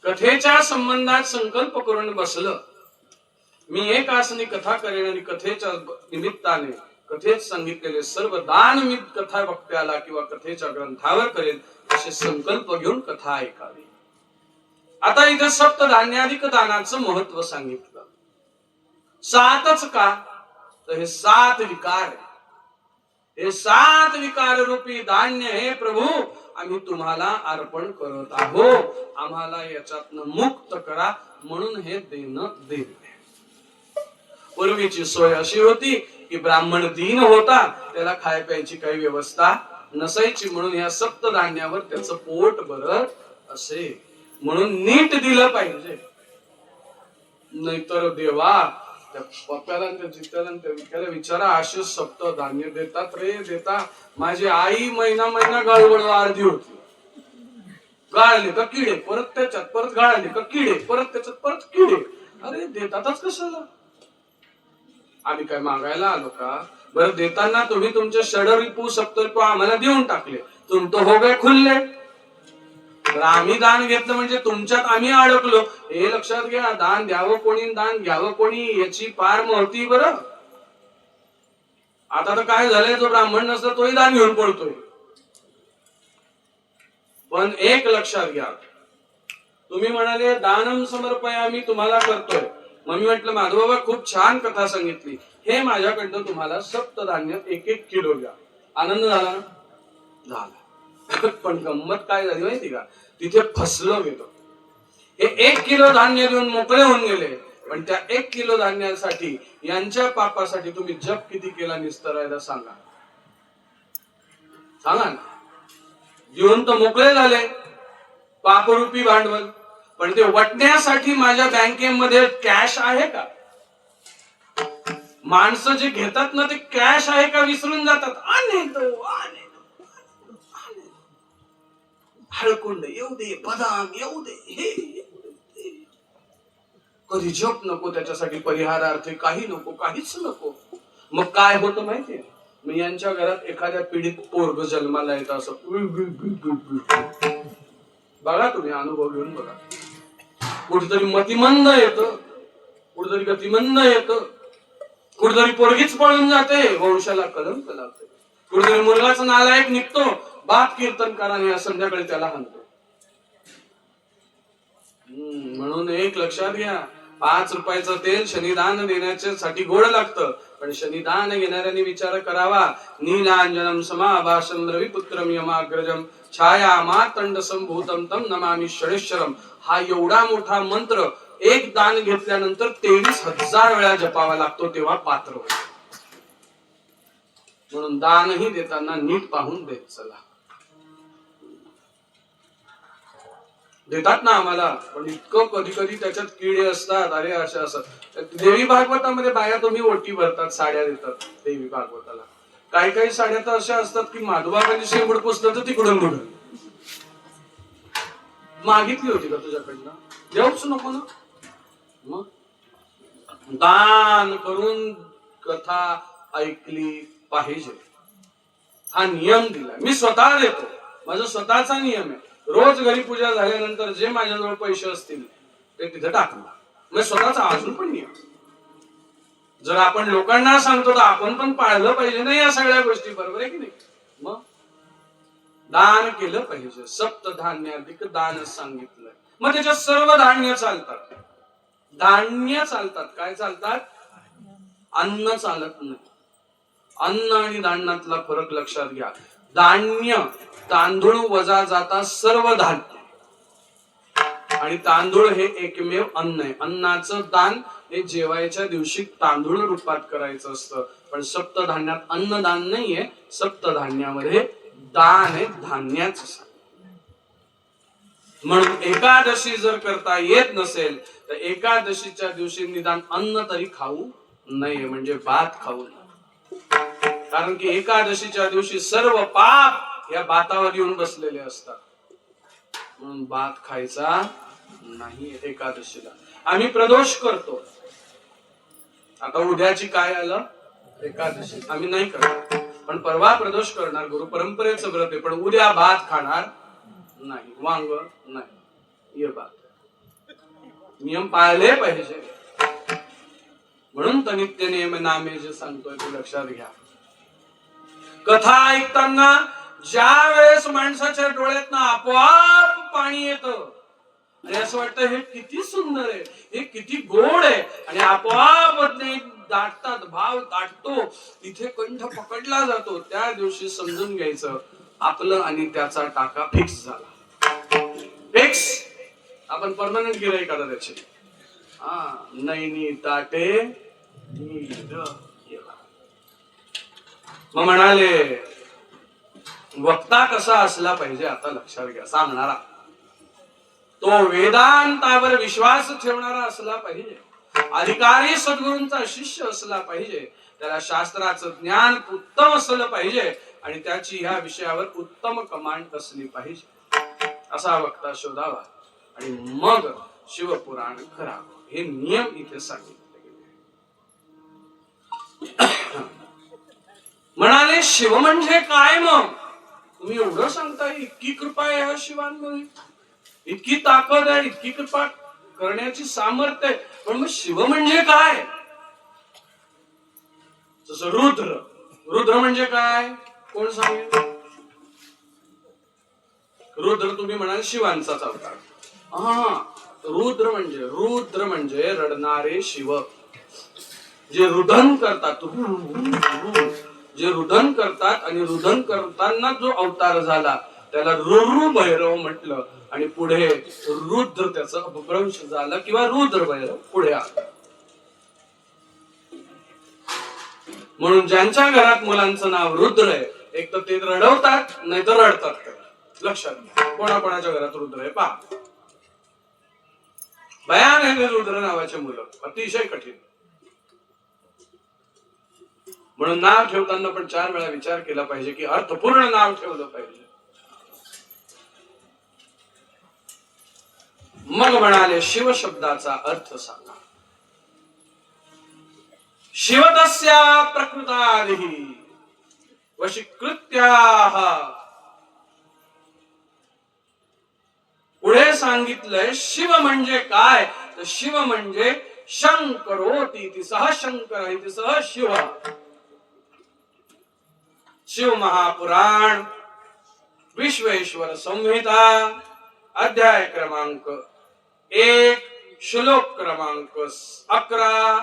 कथेच्या संबंधात संकल्प करून बसलं, मी एक आसनी कथा करेन आणि कथेच्या निमित्ताने कथेत सांगितलेले सर्व दान मी कथा वक्त्याला किंवा कथेच्या ग्रंथावर करेन, असे संकल्प घेऊन कथा ऐकावी. आता इथे सप्तधान्याधिक दानाचं महत्व सांगितलं. 7च का? तर हे 7 विकार. हे 7 विकार रूपी धान्य हे प्रभू आम्ही तुम्हाला अर्पण करत आहोत. आम्हाला याच्यातनं मुक्त करा, म्हणून हे देणं देणं. पूर्वीची सोय अशी होती की ब्राह्मण दीन होता, त्याला खाय प्यायची काही व्यवस्था नसायची. म्हणून या सप्तधान्यावर त्याचं पोट भरत असे. म्हणून नीट दिलं पाहिजे. नाहीतर देवा त्या पप्याला त्या जित्याला त्या विकायला विचारा, असे सप्तधान्य देतात रे देता. माझी आई महिना गाळवळ अर्धी होती. गाळले का किडे, परत त्याच्यात परत गाळले का किडे, परत त्याच्यात परत किडे. अरे देतातच कशाला? आम्ही काय मागायला आलो का? बरं देताना तुम्ही तुमचे षडरिपू सप्तरिपू आम्हाला देऊन टाकले, तुम तो हो गए खुल्ले. तर आम्ही दान घेतलं म्हणजे तुमच्यात आम्ही अडकलो, हे लक्षात घ्या. दान द्यावं कोणी, दान घ्यावं कोणी, याची फार महती. बरं आता तर काय झालंय, जो ब्राह्मण नसतो तोही दान घेऊन पडतोय. पण एक लक्षात घ्या, तुम्ही म्हणाले दानम समर्पयामी, तुम्हाला करतोय. मग मी म्हटलं माधवबाबा खूप छान कथा सांगितली, हे माझ्याकडनं तुम्हाला सप्तधान्य 1-1 किलो घ्या. आनंद झाला ना? झाला. पण गंमत काय झाली माहिती का? तिथे फसलो गेलो. हे 1 किलो धान्य देऊन मोकळे होऊन गेले, पण त्या 1 किलो धान्यासाठी यांच्या पापासाठी तुम्ही जप किती केला निस्तरायला सांगा. सांगा ना. देऊन तर मोकळे झाले पापरूपी भांडवल, पण ते वटण्यासाठी माझ्या बँकेमध्ये कॅश आहे का? माणसं जे घेतात ना ते कॅश आहे का विसरून जातात. हळकुंड येऊ दे, बदाम येऊ दे, हे कधी जप नको, त्याच्यासाठी परिहारार्थ काही नको, काहीच नको. मग काय होतं माहितीये? मग यांच्या घरात एखाद्या पीडित पोरग जन्माला येतं असं. बघा तुम्ही, अनुभव घेऊन बघा. कुठेतरी मतिमंद येतं, कुठेतरी गतिमंद येतं, कुठेतरी पोरगीच पळून जाते, वंशाला कलंक लागते, कुठेतरी मुलगाच नालायक निघतो, बात कीर्तनकाराने संध्याकाळी त्याला हाणतो. म्हणून एक लक्षात घ्या, 5 रुपयाचं तेल शनिदान देण्यासाठी गोड लागतं, पण शनिदान घेणाऱ्यांनी विचार करावा. नीलांजनम समाभासम रविपुत्रम यमाग्रजम छाया मातंड संभूतम तम नमामि षडेश्वरम. हा एवढा मोठा मंत्र एक दान घेतल्यानंतर 23,000 वेळा जपावा लागतो, तेव्हा पात्र होतो. म्हणून दानही देताना नीट पाहून देत चला. देतात ना आम्हाला, पण इतकं कधी कधी त्याच्यात किडे असतात. अरे असं देवी भागवतामध्ये बाया तुम्ही ओटी भरतात, साड्या देतात देवी भागवताला. काही काही साड्या तर अशा असतात की माधुबाबांनी शेंबूड पुसलं तर तिकडून निघून. मागितली होती का तुझ्याकडनं? देऊच नको ना. मग दान करून कथा ऐकली पाहिजे, हा नियम दिला. मी स्वतः देतो, माझा स्वतःचा नियम आहे. रोज घरी पूजा झाल्यानंतर जे माझ्याजवळ पैसे असतील ते तिथे टाकणार. म्हणजे स्वतःचा अजून पण नियम. जर आपण लोकांना सांगतो तर आपण पण पाळलं पाहिजे ना या सगळ्या गोष्टी, बरोबर आहे की नाही? मग दान केलं पाहिजे. सप्त धान्याधिक दान सांगितलंय. मग त्याच्यात सर्व धान्य चालतात. धान्य चालतात. काय चालतात? अन्न चालत नाही. अन्न आणि धान्यातला फरक लक्षात घ्या. धान्य तांदूळ वजा जाता सर्व धान्य, आणि तांदूळ हे एकमेव अन्न आहे. अन्नाचं दान हे जेवायच्या दिवशी तांदूळ रूपात करायचं असतं. पण सप्तधान्यात अन्नदान नाहीये, सप्तधान्यामध्ये दान आहे धान्याचं. म्हणून एकादशी जर करता येत नसेल तर एकादशीच्या दिवशी निदान अन्न तरी खाऊ नये, म्हणजे भात खाऊ नये. कारण की एकादशीच्या दिवशी सर्व पाप या भातावर येऊन बसलेले असतात. म्हणून भात खायचा नाही एकादशीला. आम्ही प्रदोष करतो. आता उद्याची काय आलं? एकादशी. आम्ही नाही करणार, पण परवा प्रदोष करणार. गुरु परंपरेचं व्रत आहे, पण उद्या भात खाणार नाही, वांग नाही, ये भात. नियम पाळले पाहिजे. म्हणून तर नित्य नियम नामे जे सांगतोय ते लक्षात घ्या. कथा ऐकताना ज्या वेळेस माणसाच्या डोळ्यात आपोआप पाणी येतं आणि असं वाटतं हे किती सुंदर आहे, हे किती गोड आहे, आणि आपोआप दाटतात, भाव दाटतो, तिथे कंठ पकडला जातो, त्या दिवशी समजून घ्यायचं आपलं आणि त्याचा टाका फिक्स झाला. फिक्स. आपण परमनंट गिराईक आता त्याचे. नैनी ताटे. मग म्हणाले वक्ता कसा असला पाहिजे? आता लक्षात घ्या. सांगणारा तो वेदांतावर विश्वास ठेवणारा असला पाहिजे. अधिकारी सद्गुरूंचा शिष्य असला पाहिजे. त्याला शास्त्राचं ज्ञान उत्तम असलं पाहिजे आणि त्याची ह्या विषयावर उत्तम कमांड असली पाहिजे. असा वक्ता शोधावा आणि मग शिवपुराण करावं. हे नियम इथे सांगितले गेले. म्हणाले शिव म्हणजे काय? मग तुम्ही एवढं सांगताय, इतकी कृपा आहे ह्या शिवांमध्ये, इतकी ताकद आहे, इतकी कृपा करण्याची सामर्थ्य आहे, पण मग शिव म्हणजे काय? जसं रुद्र. रुद्र म्हणजे काय? कोण सांगेल? रुद्र तुम्ही म्हणाल शिवांचाच अवतार. रुद्र म्हणजे रडणारे शिव, जे रुदन करतात. जे रुदन करतात, आणि रुदन करताना जो अवतार झाला त्याला रुरु भैरव म्हटलं, आणि पुढे रुद्र त्याचा अपभ्रंश झाला किंवा रुद्र भैरव पुढे आला. म्हणून ज्यांच्या घरात मुलांचं नाव रुद्र आहे, एक तर ते रडवतात, नाही तर रडतात. लक्षात घ्या. कोणाकोणाच्या घरात रुद्र आहे पहा. भयान आहे रुद्र नावाचे मुलं, अतिशय कठीण. म्हणून नाव ठेवताना पण 4 वेळा विचार केला पाहिजे की अर्थपूर्ण नाव ठेवलं पाहिजे. मग म्हणाले शिव शब्दाचा अर्थ सांगा. शिवतस्या प्रकृतादिहि वशीकृत्याः. पुढे सांगितलंय शिव म्हणजे काय? तर शिव म्हणजे शंकरोति सह शंकर इति सह शिव. शिव महापुराण विश्वेश्वर संहिता अध्याय क्रमांक 1 श्लोक क्रमांक 11,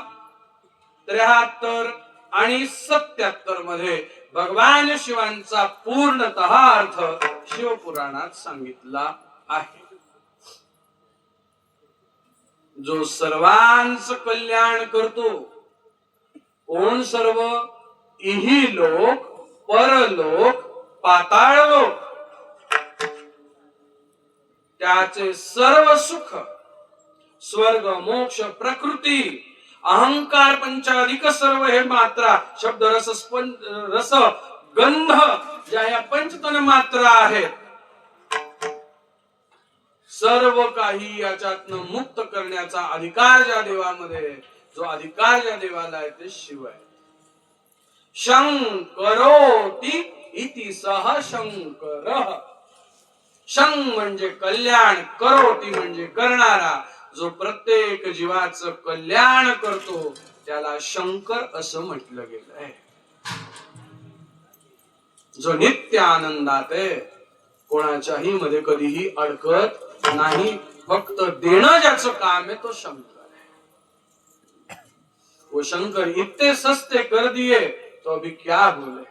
73 आणि 77 मध्ये भगवान शिवांचा पूर्णतः अर्थ शिवपुराणात सांगितला आहे. जो सर्वांचं कल्याण करतो, कोण सर्व? इही लोक, परलोक, पाताळ लोक, त्याचे सर्व सुख, स्वर्ग, मोक्ष, प्रकृती, अहंकार, पंचाधिक सर्व हे मात्रा, शब्द, रस, गंध, ज्या या पंचतन मात्रा आहेत, सर्व काही याच्यातनं मुक्त करण्याचा अधिकार ज्या देवामध्ये, जो अधिकार ज्या देवाला आहे ते शिव आहे. शंकरोति इति सह शंकर. शं म्हणजे कल्याण, करोति म्हणजे करणारा. जो प्रत्येक जीवाचं कल्याण करतो त्याला शंकर असं म्हटलं गेलंय. जो नित्य आनंदात आहे, कोणाच्याही मध्ये कधीही अडकत नाही, फक्त देणं ज्याचं काम आहे तो शंकर है. वो शंकर इतने सस्ते कर दिए तो अभी क्या बोले.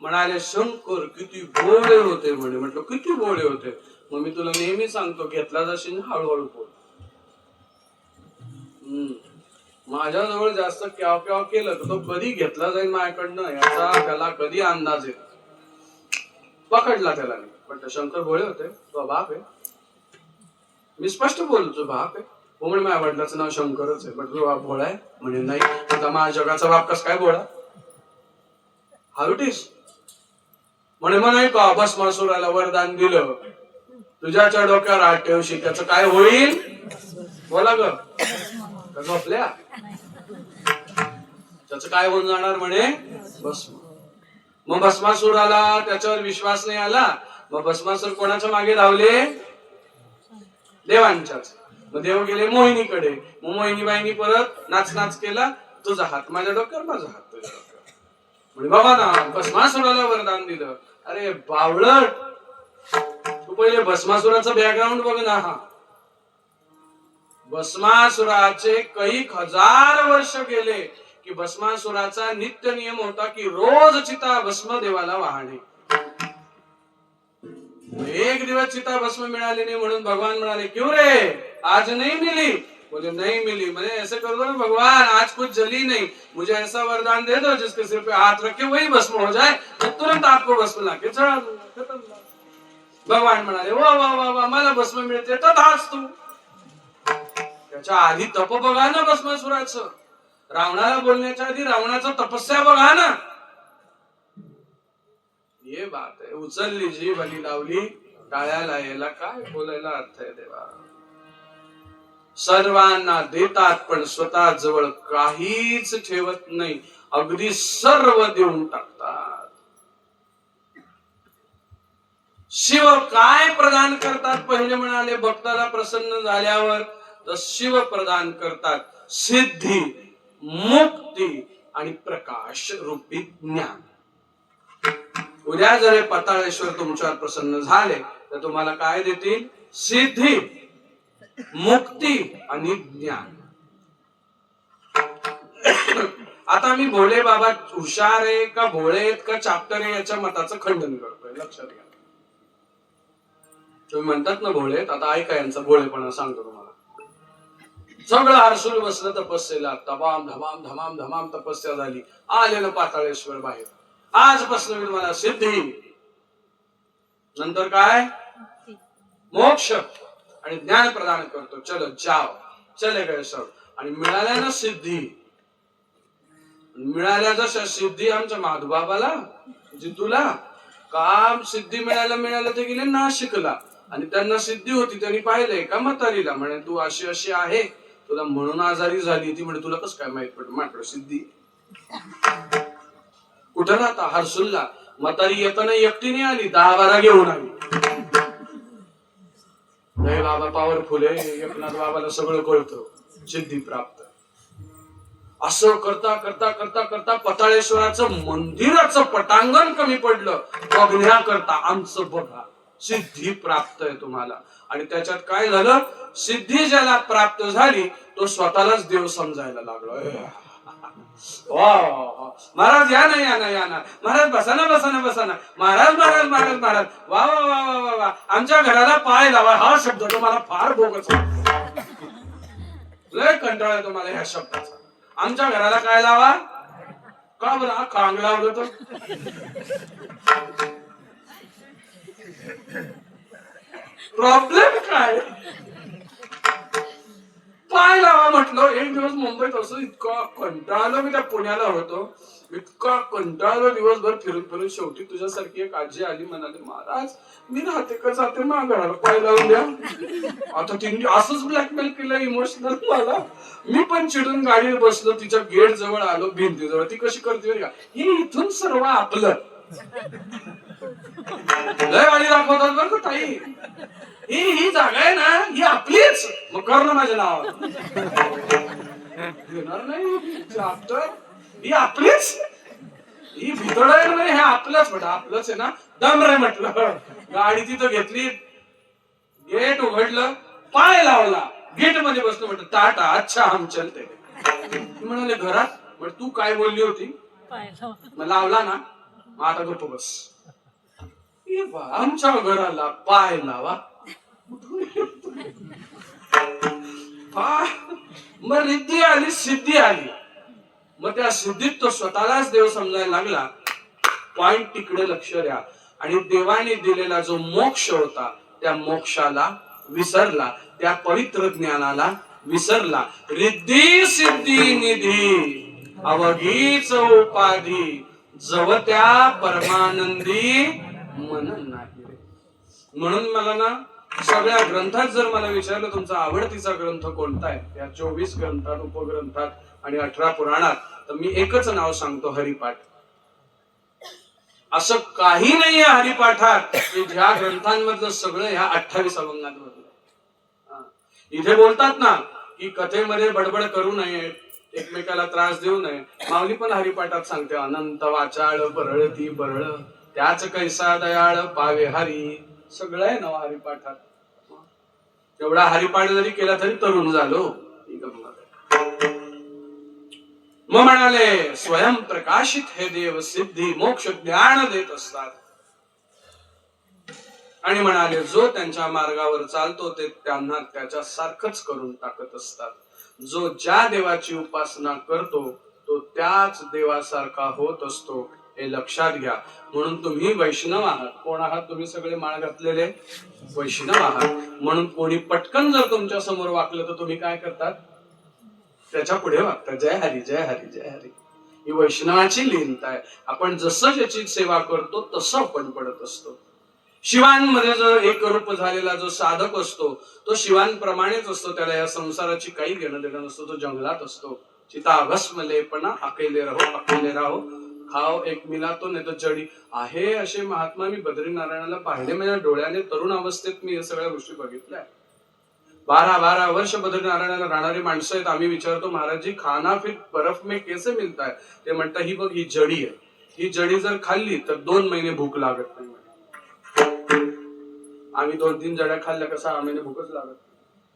म्हणाले शंकर किती भोळे होते म्हणे. म्हटलं किती भोळे होते? मग मी तुला नेहमी सांगतो, घेतला जाशील हळूहळू बोल. माझ्याजवळ जास्त क्याव क्याव केलं तर तो कधी घेतला जाईल माझ्याकडनं याचा त्याला कधी अंदाज येतो. पकडला त्याला मी. पण शंकर भोळे होते. तो बाप आहे. मी स्पष्ट बोलतो, बाप आहे. हो म्हणे माझ्या वडिलाचं नाव शंकरच आहे. म्हटलं बाप भोळा आहे म्हणे. नाही. आता माझ्या जगाचा बाप कस काय भोळा? हारुटीस म्हणे. मग नाही का भस्मासुराला वरदान दिलं, तुझ्याच्या डोक्यावर हात ठेवशी त्याचं काय होईल? बोला ग झोपल्या. त्याचं काय होऊन जाणार म्हणे? भस्म. मग भस्मासुराला त्याच्यावर विश्वास नाही आला. मग भस्मासुर कोणाच्या मागे धावले? देवांच्याच. मग देव गेले मोहिनीकडे. मग मोहिनीबाईंनी परत नाच नाच केला. तुझा हात माझ्या डोक्यावर, माझा हात तुझ्या डोक्यावर. म्हणजे बाबा ना भस्मासुराला वरदान दिलं. अरे बावळट, तू पहिले भस्मासुराचा बॅकग्राऊंड बघ ना. हा भस्मासुराचे कैक हजार वर्ष गेले की भस्मासुराचा नित्य नियम होता की रोज चिता भस्म देवाला वाहणे. एक दिवस चिता भस्म मिळाली नाही म्हणून भगवान म्हणाले, क्यों रे आज नहीं मिली? बोले नहीं मिली. मैंने ऐसे कर दो ना भगवान, आज कुछ जली नहीं, मुझे ऐसा वरदान दे दो जिसके सिर पे हाथ रखे वही भस्म हो जाए, मैं तुरंत आपको भस्म लाके चढ़ा दूंगा. भगवान म्हणाले, वा वा वा वा, मला भस्म मिळते तथाच तू. त्याच्या आधी तप बघा ना भस्मासुराचं. रावणाला बोलण्याच्या आधी रावणाचं तपस्या बघा ना. ये बात आहे. उचलली जी बली लावली टाळ्याला, याला काय बोलायला अर्थ आहे देवा. सर्वांना देतात पण स्वतः जवळ काहीच ठेवत नाही. अगदी सर्व देऊन टाकतात. शिव काय प्रदान करतात? पहिले म्हणाले भक्ताला प्रसन्न झाल्यावर तर शिव प्रदान करतात सिद्धी, मुक्ती आणि प्रकाश रूपी ज्ञान. उद्या जर पाताळेश्वर तुमच्यावर प्रसन्न झाले तर तुम्हाला काय देतील? सिद्धी, मुक्ती आणि ज्ञान. आता मी भोले बाबा हुशार आहे का भोळे आहेत का चाप्टर आहे याच्या मताचं खंडन करतोय. लक्षात घ्या. तुम्ही म्हणतात ना भोळे, आता ऐका यांचा भोळेपणा सांगतो तुम्हाला. सगळं हरसून बसलं तपस्येला. धमाम धमाम धमाम धमाम तपस्या झाली. आलेलं पाताळेश्वर बाहेर. आजपासून मी तुम्हाला सिद्धी, नंतर काय मोक्ष आणि ज्ञान प्रदान करतो. चलो जाओ. चले गए सब. आणि मिळाल्या ना सिद्धी. मिळाल्या जशा सिद्धी आमच्या माधुबाबाला जितूला काम सिद्धी मिळालं ते गेले नाशिकला. आणि त्यांना सिद्धी होती. त्यांनी पाहिलंय का म्हातारीला. म्हणे तू अशी अशी आहे, तुला म्हणून आजारी झाली ती. म्हणे तुला कसं काय माहित पडलं? मात्र सिद्धी. कुठं राहता? हरसुलला. म्हातारी येताना एकटीने आली, 10-12 घेऊन आली. नाही बाबा पॉवरफुल आहे. एकनाथ बाबाला सगळं कळतं. सिद्धी प्राप्त. असं करता करता करता करता पताळेश्वराचं मंदिराचं पटांगण कमी पडलं बघण्याकरता. आमचं बघा सिद्धी प्राप्त आहे तुम्हाला. आणि त्याच्यात काय झालं, सिद्धी ज्याला प्राप्त झाली तो स्वतःलाच देव समजायला लागलो. महाराज या ना या ना या ना, महाराज बसा ना बसा ना बसा ना, महाराज महाराज महाराज महाराज, वा वा वा वा वा वा, आमच्या घराला पाय लावा. हा शब्द तुम्हाला फार बोगस लय कंटाळा आहे तुम्हाला ह्या शब्दाचा. आमच्या घराला काय लावा का बरं, कांग लावलं तर प्रॉब्लेम काय, पाय लावा म्हटलं. एक दिवस मुंबईत असं इतका कंटाळलो, मी त्या पुण्याला होतो, इतका कंटाळलो दिवसभर फिरून फिरून. शेवटी तुझ्यासारखी एक आजी आली, म्हणाली महाराज मी राहते का जाते, मग घराला पाय लावून द्या. आता तिने असंच ब्लॅकमेल केलं इमोशनल मला. मी पण चिडून गाडीवर बसलो, तिच्या गेट जवळ आलो, भिंतीजवळ. ती कशी करते बरं का, ही इथून सर्व आपलं लय वाणी दाखवतात बरं का ताई. ही जागा आहे ना ही आपलीच, मग कर ना माझ्या नावावर. घेणार नाही आफ्टर, ही आपलीच, ही भितड नाही, हे आपलंच म्हटलं, आपलंच आहे ना, दम रे म्हटलं. गाडी तिथं घेतली, गेट उघडलं, पाय लावला, गेट मध्ये बसलो. म्हटलं टाटा अच्छा हम चलते. म्हणाले घरात, म्हण तू काय बोलली होती, मग लावला ना, मग आता गप्प बस. आमच्या घराला पाय लावा, मग रिद्धी आली सिद्धी आली. मग त्या सिद्धीत तो स्वतःलाच देव समजायला लागला. पॉइंट तिकडे लक्ष द्या. आणि देवाने दिलेला जो मोक्ष होता त्या मोक्षाला विसरला, त्या पवित्र ज्ञानाला विसरला. रिद्धी सिद्धी निधी अवघीच उपाधी, जव त्या परमानंदी मन नाही. म्हणून मला ना सगळ्या ग्रंथात जर मला विचारलं तुमचा आवडतीचा ग्रंथ कोणता आहे, त्या 24 ग्रंथात, उपग्रंथात आणि 18 पुराणात, तर मी एकच नाव सांगतो, हरिपाठ. असं काही नाहीये हरिपाठात की ज्या ग्रंथांमधलं सगळं ह्या 28 अभंगात बदल. इथे बोलतात ना की कथेमध्ये बडबड करू नये, एकमेकाला त्रास देऊ नये. माऊली पण हरिपाठात सांगते, अनंत वाचाळ परळती परळ, त्याच कैसा दयाळ पावे हरी. सगळं आहे ना हरिपाठात. एवढा हरिपाठ जरी केला तरी तरुण झालो. मग म्हणाले स्वयं प्रकाशित हे देव सिद्धी मोक्ष ज्ञान देत असतात. आणि म्हणाले जो त्यांच्या मार्गावर चालतो ते त्यांना त्याच्या सारखंच करून टाकत असतात. जो ज्या देवाची उपासना करतो तो त्याच देवासारखा होत असतो, हे लक्षात घ्या. म्हणून तुम्ही वैष्णव आहात. कोण आहात तुम्ही? सगळे माळ घातलेले वैष्णव आहात. म्हणून कोणी पटकन जर तुमच्या समोर वाकलं तर तुम्ही काय करतात? त्याच्या पुढे वागतात. जय हरी जय हरी जय हरी. ही वैष्णवाची लीनता आहे. आपण जसं ज्याची सेवा करतो तसं आपण पडत असतो. शिवांमध्ये जो एक रूप झालेला जो साधक असतो तो शिवांप्रमाणेच असतो. त्याला या संसाराची काही घेणं देणं नसतो. तो जंगलात असतो. चिता भस्म लेपना अकेले राहो खाओ एक मिला तो नाही तो जडी आहे. असे महात्मा मी बद्रीनारायणाला पाहिले. माझ्या डोळ्याने तरुण अवस्थेत मी या सगळ्या गोष्टी बघितल्या. 12-12 वर्ष बद्रीनारायणाला राहणारी माणसं आहेत. आम्ही विचारतो महाराज खाना फिर बर्फ में कैसे मिलता है? ते म्हणतात ही बघ ही जडी आहे. ही जडी जर खाल्ली तर 2 महिने भूक लागत नाही. आम्ही 2-3 जड्या खाल्ल्या का 6 महिने भूकच लागत.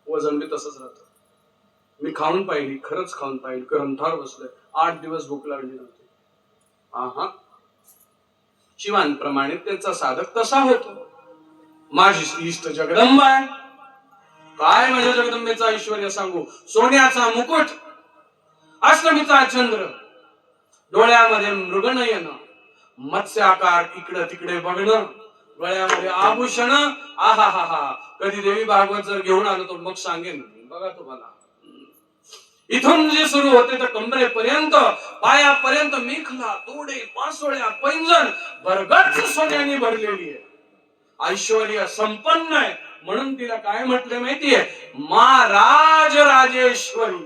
वजन बी तसंच राहतं. मी खाऊन पाहिली, खरंच खाऊन पाहिली. ग्रंथावर बसलोय, 8 दिवस भूक लागली नव्हती. शिवांप्रमाणे त्याचा साधक तसा होतो. माझी इष्ट जगदंबा आहे. काय माझ्या जगदंबेचा ऐश्वर्य सांगू. सोन्याचा मुकुट, अष्टमीचा चंद्र, डोळ्यामध्ये मृगनयन, मत्स्याकार इकडे तिकडे बघणं, गळ्यामध्ये आभूषण. आहा हा हा. कधी देवी भागवत जर घेऊन आलो तर मग सांगेन. बघा तुम्हाला इथून जे सुरू होते तर कमरेपर्यंत, पायापर्यंत मेखला, तोडे, पासोळ्या, पैंजण भरगच्च सोन्याने भरलेली आहे. ऐश्वर्य संपन्न आहे. म्हणून तिला काय म्हटलं माहितीये? मा राज राजेश्वरी.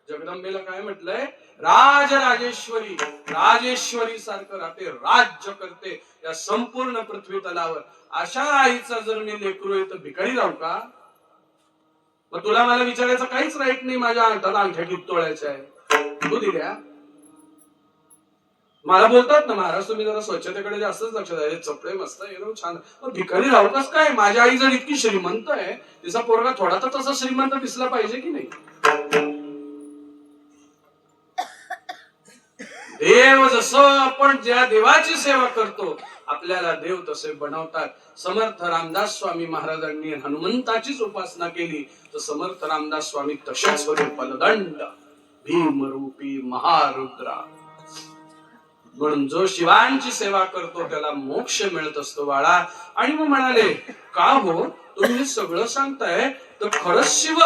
जगदंबेला काय म्हटलंय? राजराजेश्वरी. राजेश्वरी सारखं राहते, राज्य करते या संपूर्ण पृथ्वी तलावर. अशा आईचा जर मी लेकरू आहे तर भिकारी जाऊ का? मग तुला मला विचारायचं काहीच राईट नाही माझ्या हातात अंगठ्या किती तोळ्याच्या आहे. तू दिल्या. मला बोलतात ना महाराज तुम्ही जरा स्वच्छतेकडे जास्तच लक्ष द्या. चपडे मस्त एकदम छान. पण भिकारी राहू कस काय? माझी आई जर इतकी श्रीमंत आहे, तिचा पोरगा थोडा तर तसा श्रीमंत दिसला पाहिजे की नाही? देव जसं आपण ज्या देवाची सेवा करतो आपल्याला देव तसे बनवतात. समर्थ रामदास स्वामी महाराजांनी हनुमंताचीच उपासना केली तर समर्थ रामदास स्वामी तसेच होते फलदंड भीमरूपी महारुद्रा. म्हणून जो शिवांची सेवा करतो त्याला मोक्ष मिळत असतो बाळा. आणि मग म्हणाले का हो तुम्ही हे सगळं सांगताय तर खरंच शिव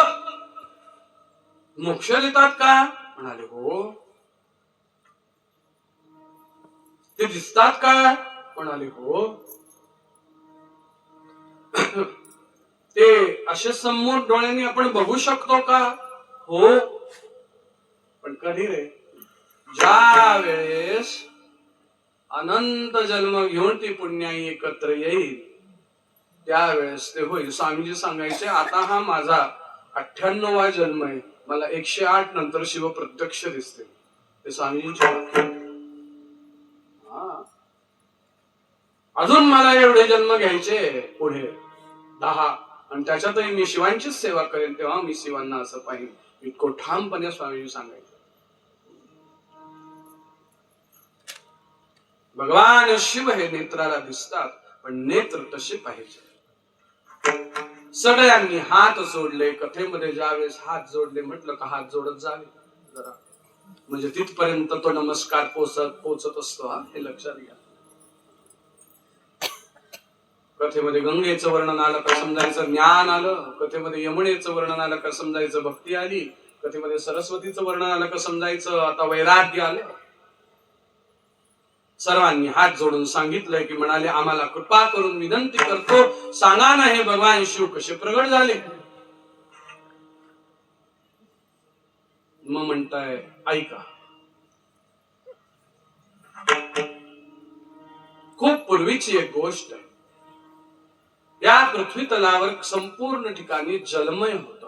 मोक्ष देतात का? म्हणाले हो. ते दिसतात का? म्हणाले हो. ते असे समोर डोळ्यांनी आपण बघू शकतो का? हो. पण कधी रे? ज्या वेळेस अनंत जन्म घेऊन ती पुण्याई एकत्र येईल त्यावेळेस ते होईल. स्वामीजी सांगायचे आता हा माझा 98वा जन्म आहे, मला 108 नंतर शिव प्रत्यक्ष दिसते. ते स्वामीजींचे वाक्य. अजून मला एवढे जन्म घ्यायचे पुढे 10 आणि त्याच्यातही मी शिवांचीच सेवा करेन तेव्हा मी शिवांना असं पाहिजे. इतकं ठामपणे स्वामीजी सांगायचे. भगवान शिव हे नेत्राला दिसतात पण नेत्र तसे पाहिजे. सगळ्यांनी हात जोडले. कथेमध्ये ज्यावेळेस हात जोडले म्हटलं का हात जोडत जावे जरा, म्हणजे तिथपर्यंत तो नमस्कार पोचत असतो. हे लक्षात घ्या. कथेमध्ये गंगेचं वर्णन आलं का समजायचं ज्ञान आलं. कथेमध्ये यमुनेचं वर्णन आलं का समजायचं भक्ती आली. कथेमध्ये सरस्वतीचं वर्णन आलं का समजायचं आता वैराग्य आलं. सर्वांनी हात जोडून सांगितलंय की म्हणाले आम्हाला कृपा करून विनंती करतो सांगा ना हे भगवान शिव कसे प्रगट झाले. मग म्हणताय ऐका. खूप पूर्वीची एक गोष्ट आहे. या पृथ्वी तलावर संपूर्ण ठिकाणी जलमय होत.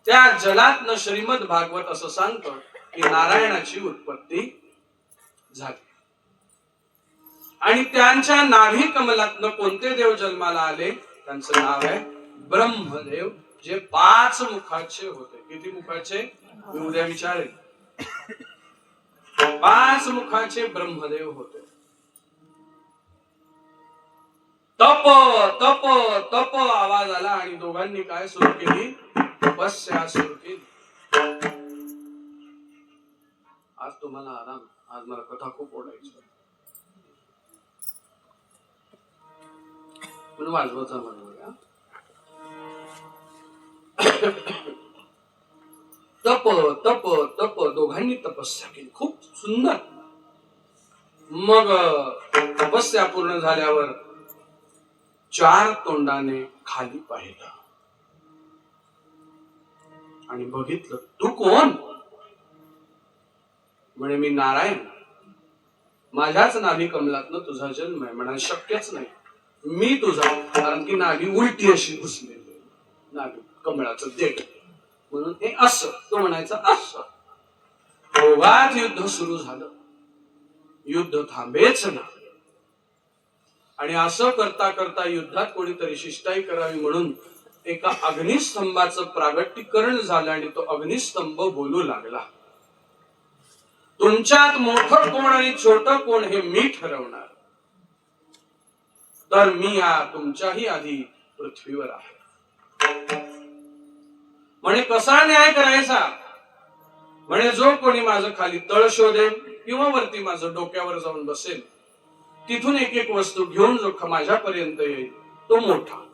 त्या जलातनं श्रीमद भागवत असं सांगतं की नारायणाची उत्पत्ती झाली. आणि त्यांच्या नाभी कमलातनं कोणते देव जन्माला आले? त्यांचं नाव आहे ब्रह्मदेव, जे 5 मुखाचे होते. किती मुखाचे? मी उद्या विचारेल. 5 मुखाचे ब्रह्मदेव होते. तप तप तप आवाज आला आणि दोघांनी काय सुरू केली? तपस्या सुरू केली. आज तुम्हाला आराम. आज मला कथा खूप ओढायची म्हणून वाजवायचा म्हणून. तप तप तप दोघांनी तपस्या केली खूप सुंदर. मग तपस्या पूर्ण झाल्यावर 4 तोंडाने खाली पाहिलं आणि बघितलं. तू कोण? म्हणे मी नारायण. माझ्याच नाभी कमलातनं तुझा जन्म आहे. म्हणा शक्यच नाही. मी तुझा, कारण की नाभी उलटी अशी घुसलेली नाभी कमळाचं देठ. म्हणून हे असं. तो म्हणायचा असं. दोघात युद्ध सुरू झालं. युद्ध थांबेच ना. आणि असं करता करता युद्धात कोणीतरी शिष्टाई करावी म्हणून एका अग्निस्तंभाचं प्रागट्यकरण झालं आणि तो अग्निस्तंभ बोलू लागला. तुमच्यात मोठं कोण आणि छोटं कोण हे मी ठरवणार. तर मी या तुमच्याही आधी पृथ्वीवर आहे. म्हणे कसा न्याय करायचा? म्हणे जो कोणी माझं खाली तळ शोधेल किंवा वरती माझं डोक्यावर जाऊन बसेल तिथून एक एक वस्तू घेऊन जो माझ्यापर्यंत येईल तो मोठा.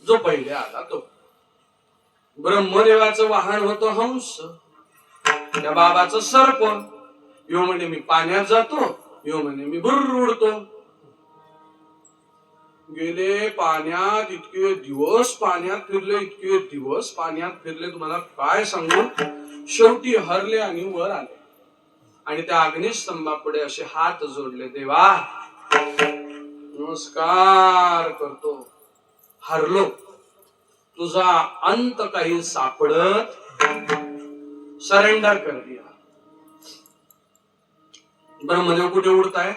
जो पहिले आला तो. ब्रह्मदेवाचं वाहन होतं हंस. त्या बाबाचं सर्प. यो म्हणे मी पाण्यात जातो. यो म्हणे मी बुर्र उडतो. गेले पाण्यात इतके दिवस पाण्यात फिरले. इतके दिवस पाण्यात फिरले तुम्हाला काय सांगू. शेवटी हरले आणि वर आले आणि त्या अग्निस्तंभापुढे असे हात जोडले. देवा नमस्कार करतो. हरलो. तुझा अंत काही सापडत सरेंडर कर दिया. ब्रह्मदेव कुठे उडताय?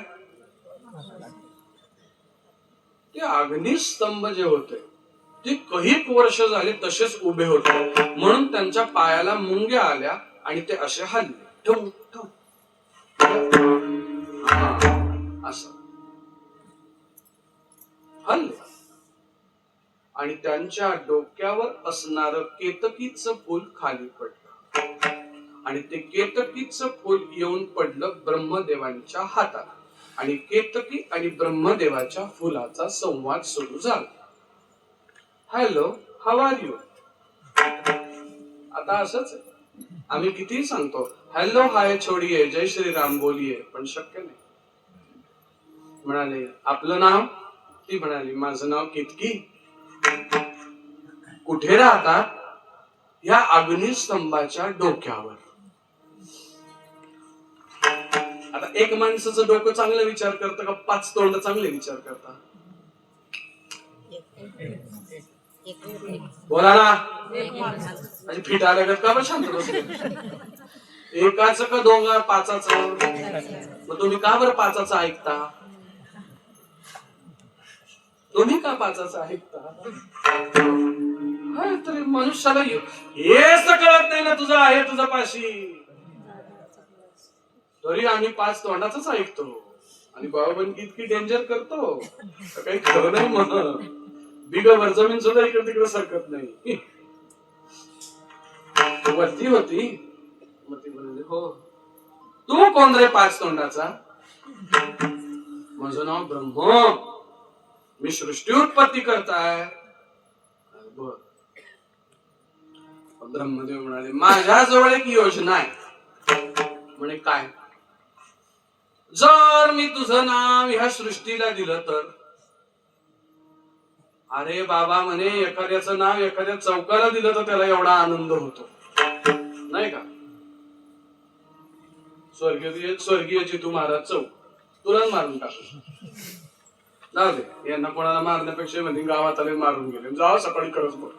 ते अग्निस्तंभ जे होते ते काही वर्ष झाले तसेच उभे होते, म्हणून त्यांच्या पायाला मुंग्या आल्या आणि ते असे हलले. ठेव ठेव असं हलले आणि त्यांच्या डोक्यावर असणार केतकीचं फूल खाली पडलं आणि ते केतकीचं फूल येऊन पडलं ब्रह्मदेवांच्या हातात आणि केतकी आणि ब्रह्मदेवाच्या फुलाचा संवाद सुरू झाला. Hello, how are you? आता असंच आहे, आम्ही कितीही सांगतो हॅलो हाय छोडीये जय श्रीराम बोलिये, पण शक्य नाही. म्हणाले आपलं नाव? ती म्हणाली माझं नाव केतकी. कुठे राहतात? या अग्निस्तंभाच्या डोक्यावर. आता एक माणसाचं डोकं चांगलं विचार करतं का 5 तोंड चांगले विचार करता? बोला ना. म्हणजे फिट आलं का बरं शांत बसले? एकाच का दोघा 5चं? मग तुम्ही का बरं 5चं ऐकता? तुम्ही का 5चं ऐकता? तरी मनुष्याला हेच कळत नाही ना तुझं आहे तुझं पाशी, तरी आम्ही 5 तोंडाच ऐकतो आणि बाबाबंदी इतकी डेंजर करतो काही खरं नाही. मग बिगवर जमीन सुद्धा इकडे तिकडे सरकत नाही. वरती होती मग ती म्हणाली हो तू कोण रे 5 तोंडाचा? माझं नाव ब्रह्म, मी सृष्टी उत्पत्ती करताय. बर. ब्रह्मदेव म्हणाले माझ्याजवळ एक योजना आहे. म्हणे काय? जर मी तुझं नाव ह्या सृष्टीला दिलं तर? अरे बाबा म्हणे एखाद्याचं नाव एखाद्या चौकाला दिलं तर त्याला एवढा आनंद होतो नाही का? स्वर्गीय जितू महाराज चौक तुला मारून टाकू. जाऊ दे, यांना कोणाला मारण्यापेक्षा म्हणजे गावात आले मारून गेले. जाऊ सकाळी खरंच बोल.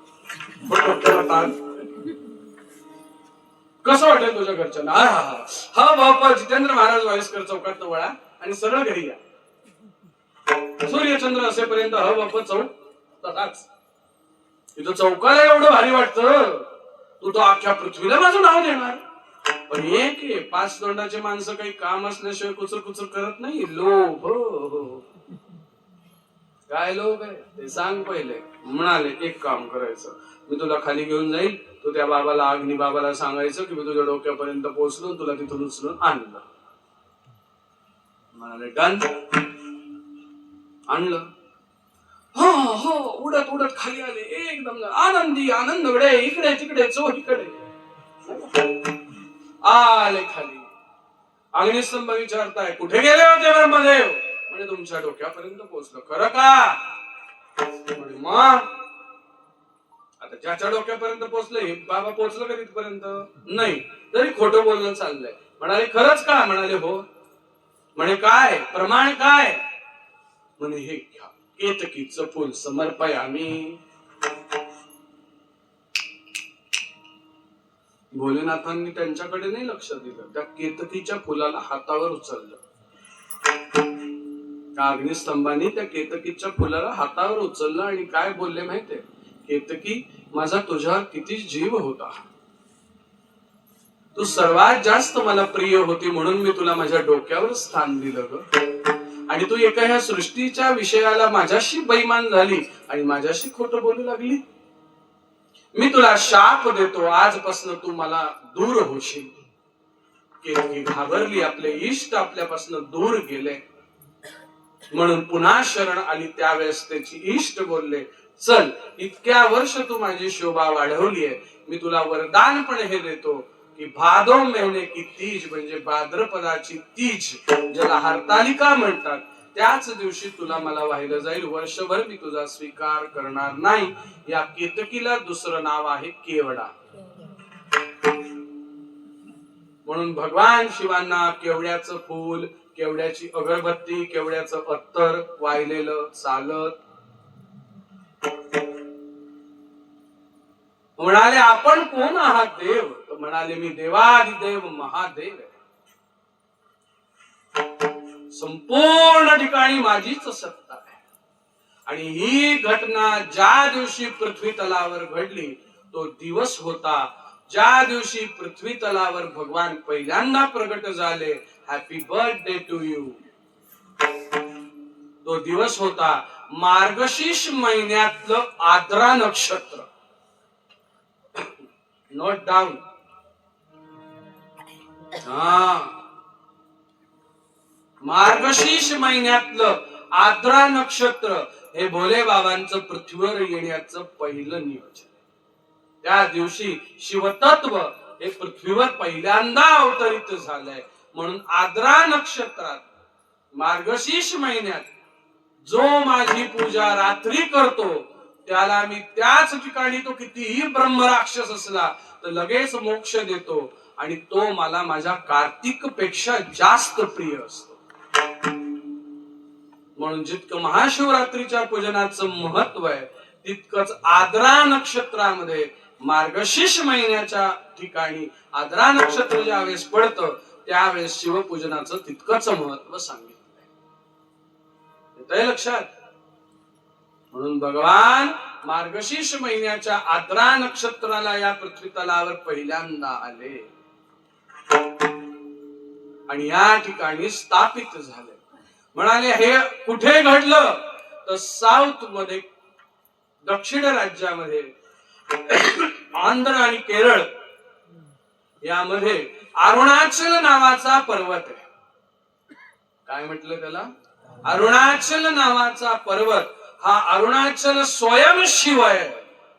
कसं वाटेल तुझ्या घरच्यांना? हा बापा जितेंद्र महाराज वायस्कर चौकात वळा आणि सरळ घरी या. सूर्यचंद्र असेपर्यंत हा बापा चौक तसाच. तिथं चौकाला एवढं भारी वाटतं तू तो अख्ख्या पृथ्वीला माझं नाव देणार. पण एक 5 तोंडाचे माणसं काही काम असल्याशिवाय कुचर कुचर करत नाही. लोभ. काय लोभ आहे ते सांग पहिले. म्हणाले एक काम करायचं, मी तुला खाली घेऊन जाईल, तू त्या बाबाला अग्नी बाबाला सांगायचं की मी तुझ्या डोक्यापर्यंत पोहोचलो, तुला तिथून उचलून आणलं. म्हणाले डन. आणलं. हो हो उडत उडत खाली आले एकदम आनंदी आनंदगडे इकडे तिकडे चोहीकडे आले खाली. अग्निस्तंभ विचारताय कुठे गेले होते ब्रह्मदेव? म्हणजे तुमच्या डोक्यापर्यंत पोहोचलो. खरं का? म्हणजे मग आता ज्याच्या डोक्यापर्यंत पोहोचले बाबा पोहोचलो का तिथपर्यंत? नाही, तरी खोटं बोलणं चाललंय. म्हणाले खरंच का? म्हणाले हो. म्हणे काय प्रमाण काय? म्हणे हे घ्या केतकीचं फुल समर्पयामी. भोलेनाथांनी त्यांच्याकडे नाही लक्ष दिलं, त्या केतकीच्या फुलाला हातावर उचललं. अग्निस्तंभाने त्या केतकीच्या फुलाला हातावर उचललं आणि काय बोलले माहितीये? केतकी माझा तुझ्यावर किती जीव होता, तू सर्वात जास्त मला प्रिय होती म्हणून मी तुला माझ्या डोक्यावर स्थान दिलं ग. आणि तू एका ह्या सृष्टीच्या विषयाला माझ्याशी बैमान झाली आणि माझ्याशी खोटं बोलू लागली. मी तुला शाप देतो, आजपासून तू मला दूर होशील. केतकी घाबरली, आपले इष्ट आपल्यापासून दूर गेले म्हणून पुन्हा शरण आली. त्यावेळेस त्याची इष्ट बोलले चल इतक्या वर्ष तू माझी शोभा वाढवलीये, मी तुला वरदान पण हे देतो की भादो महिने की तीज म्हणजे भाद्रपदाची तीज ज्याला हरतालिका म्हणतात त्याच दिवशी तुला मला वाहिलं जाईल. वर्षभर मी तुझा स्वीकार करणार नाही. या केतकीला दुसरं नाव आहे केवडा. म्हणून भगवान शिवांना केवड्याचं फूल, केवड्याची अगरबत्ती, केवड्याचं अत्तर वाहिलेलं चालत. म्हणाले आपण कोण आहात देव? तर म्हणाले मी देवादिदेव महादेव आहे. संपूर्ण ठिकाणी माझीच सत्ता आहे. आणि ही घटना ज्या दिवशी पृथ्वी तलावर घडली तो दिवस होता ज्या दिवशी पृथ्वी तलावर भगवान पहिल्यांदा प्रगट झाले. Happy birthday to you. तो दिवस होता मार्गशीर्ष महिन्यातलं आद्रा नक्षत्र. Note down. मार्गशीर्ष महिन्यातलं आद्रा नक्षत्र हे भोले बाबांचं पृथ्वीवर येण्याचं पहिलं नियोजन. त्या दिवशी शिवतत्व हे पृथ्वीवर पहिल्यांदा अवतरित झालंय. म्हणून आद्रा नक्षत्रात मार्गशीर्ष महिन्यात जो माझी पूजा रात्री करतो त्याला मी त्याच ठिकाणी तो कितीही ब्रह्मराक्षस असला तर लगेच मोक्ष देतो. आणि तो मला माझ्या कार्तिक पेक्षा जास्त प्रिय असतो. म्हणून जितकं महाशिवरात्रीच्या पूजनाचं महत्व आहे तितकंच आद्रा नक्षत्रामध्ये मार्गशीर्ष महिन्याच्या ठिकाणी आद्रा नक्षत्र ज्यावेळेस पडतं त्यावेळेस शिवपूजनाचं तितकंच महत्व सांगितलंय. येतंय लक्षात. म्हणून भगवान मार्गशीर्ष महिन्याच्या आद्रा नक्षत्राला या पृथ्वी तलावर पहिल्यांदा आले आणि या ठिकाणी स्थापित झाले. म्हणाले हे कुठे घडलं तर साऊथ मध्ये दक्षिण राज्यामध्ये आंध्र आणि केरळ यामध्ये अरुणाचल नावाचा पर्वत आहे. काय म्हटलं त्याला? अरुणाचल नावाचा पर्वत. हा अरुणाचल स्वयं शिव आहे.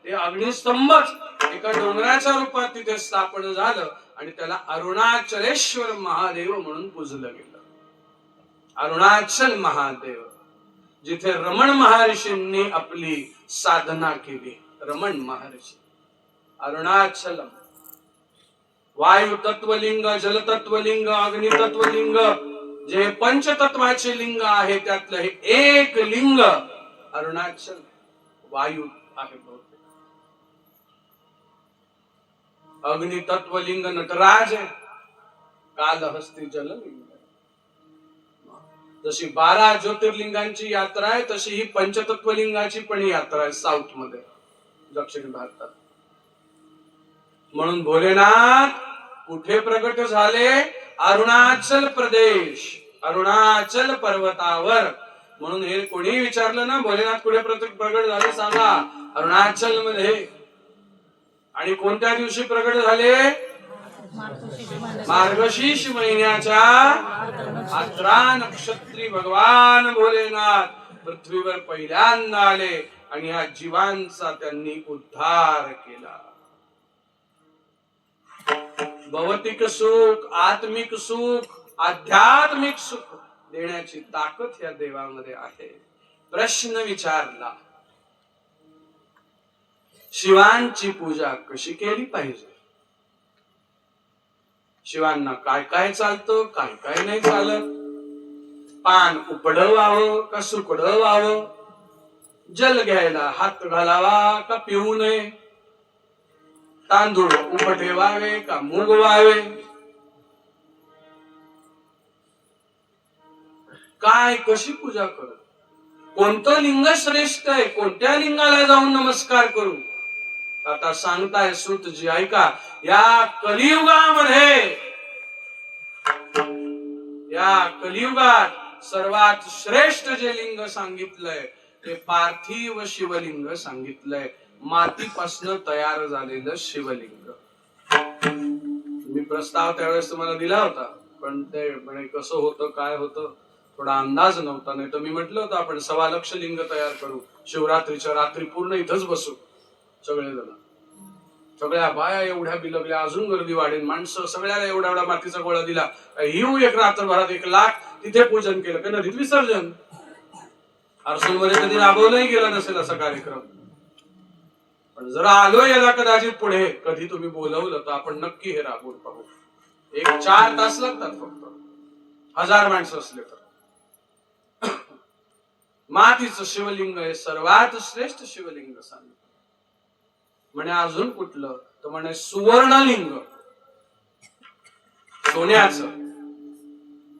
ते अग्निस्तंभच एका डोंगराच्या रूपात तिथे स्थापन झालं आणि त्याला अरुणाचलेश्वर महादेव म्हणून पूजलं गेलं. अरुणाचल महादेव जिथे रमण महर्षींनी आपली साधना केली. रमण महर्षी अरुणाचलम. वायू तत्वलिंग, जलतत्वलिंग, अग्नितत्वलिंग जे पंचतत्वाचे लिंग आहे त्यातलं हे एक लिंग अरुणाचल वायू आहे. अग्नितत्वलिंग नटराज आहे. कालहस्ती जललिंग. जशी 12 ज्योतिर्लिंगांची यात्रा आहे तशी ही पंचतत्वलिंगाची पण यात्रा आहे साऊथ मध्ये दक्षिण भारतात. म्हणून भोलेनाथ कुठे प्रगट झाले? अरुणाचल प्रदेश, अरुणाचल पर्वतावर. म्हणून हे कोणी विचारलं ना भोलेनाथ कुठे प्रगट झाले सांगा. अरुणाचल मध्ये. आणि कोणत्या दिवशी प्रगट झाले? मार्गशीर्ष महिन्याच्या आद्रा नक्षत्री भगवान भोलेनाथ पृथ्वीवर पहिल्यांदा आले आणि या जीवांचा त्यांनी उद्धार केला. भौतिक सुख, आत्मिक सुख, आध्यात्मिक सुख देण्याची ताकद या देवामध्ये आहे. प्रश्न विचारला शिवांची पूजा कशी केली पाहिजे? शिवांना काय काय चालतं, काय काय नाही चालत? पान उपडं व्हावं का सुकडं व्हावं? जल घ्यायला हात घालावा का पिऊ नये? तांदूळ उपटे व्हावे का मूग व्हावे? काय कशी पूजा करू? कोणतं लिंग श्रेष्ठ आहे? कोणत्या लिंगाला जाऊन नमस्कार करू? आता सांगताय सूतजी ऐका. या कलियुगामध्ये, या कलियुगात सर्वात श्रेष्ठ जे लिंग सांगितलंय ते पार्थिव शिवलिंग सांगितलंय. मातीपासून तयार झालेलं शिवलिंग. मी प्रस्ताव त्यावेळेस तुम्हाला दिला होता पण ते म्हणजे कसं होतं काय होतं थोडा अंदाज नव्हता. नाही तर मी म्हटलं होतं आपण 1.25 लाख लिंग तयार करू. शिवरात्रीच्या रात्री पूर्ण इथंच बसू सगळेजण. सगळ्या बाया एवढ्या बिलगल्या, अजून गर्दी वाढेल. माणसं सगळ्याला एवढा एवढा मातीचा गोळा दिला. येऊ एक रात्रभरात 1 लाख तिथे पूजन केलं का नदीत विसर्जन. आरसूलमध्ये कधी राबवलंही गेला नसेल असा कार्यक्रम. पण जर आलो याला कदाचित पुढे कधी तुम्ही बोलवलं तर आपण नक्की हे राबवून पाहू. 4 तास लागतात फक्त 1000 माणसं असले तर. मातीचं शिवलिंग हे सर्वात श्रेष्ठ शिवलिंग सांगितलं. म्हणे अजून कुठलं तर म्हणे सुवर्णलिंग. सोन्याचं,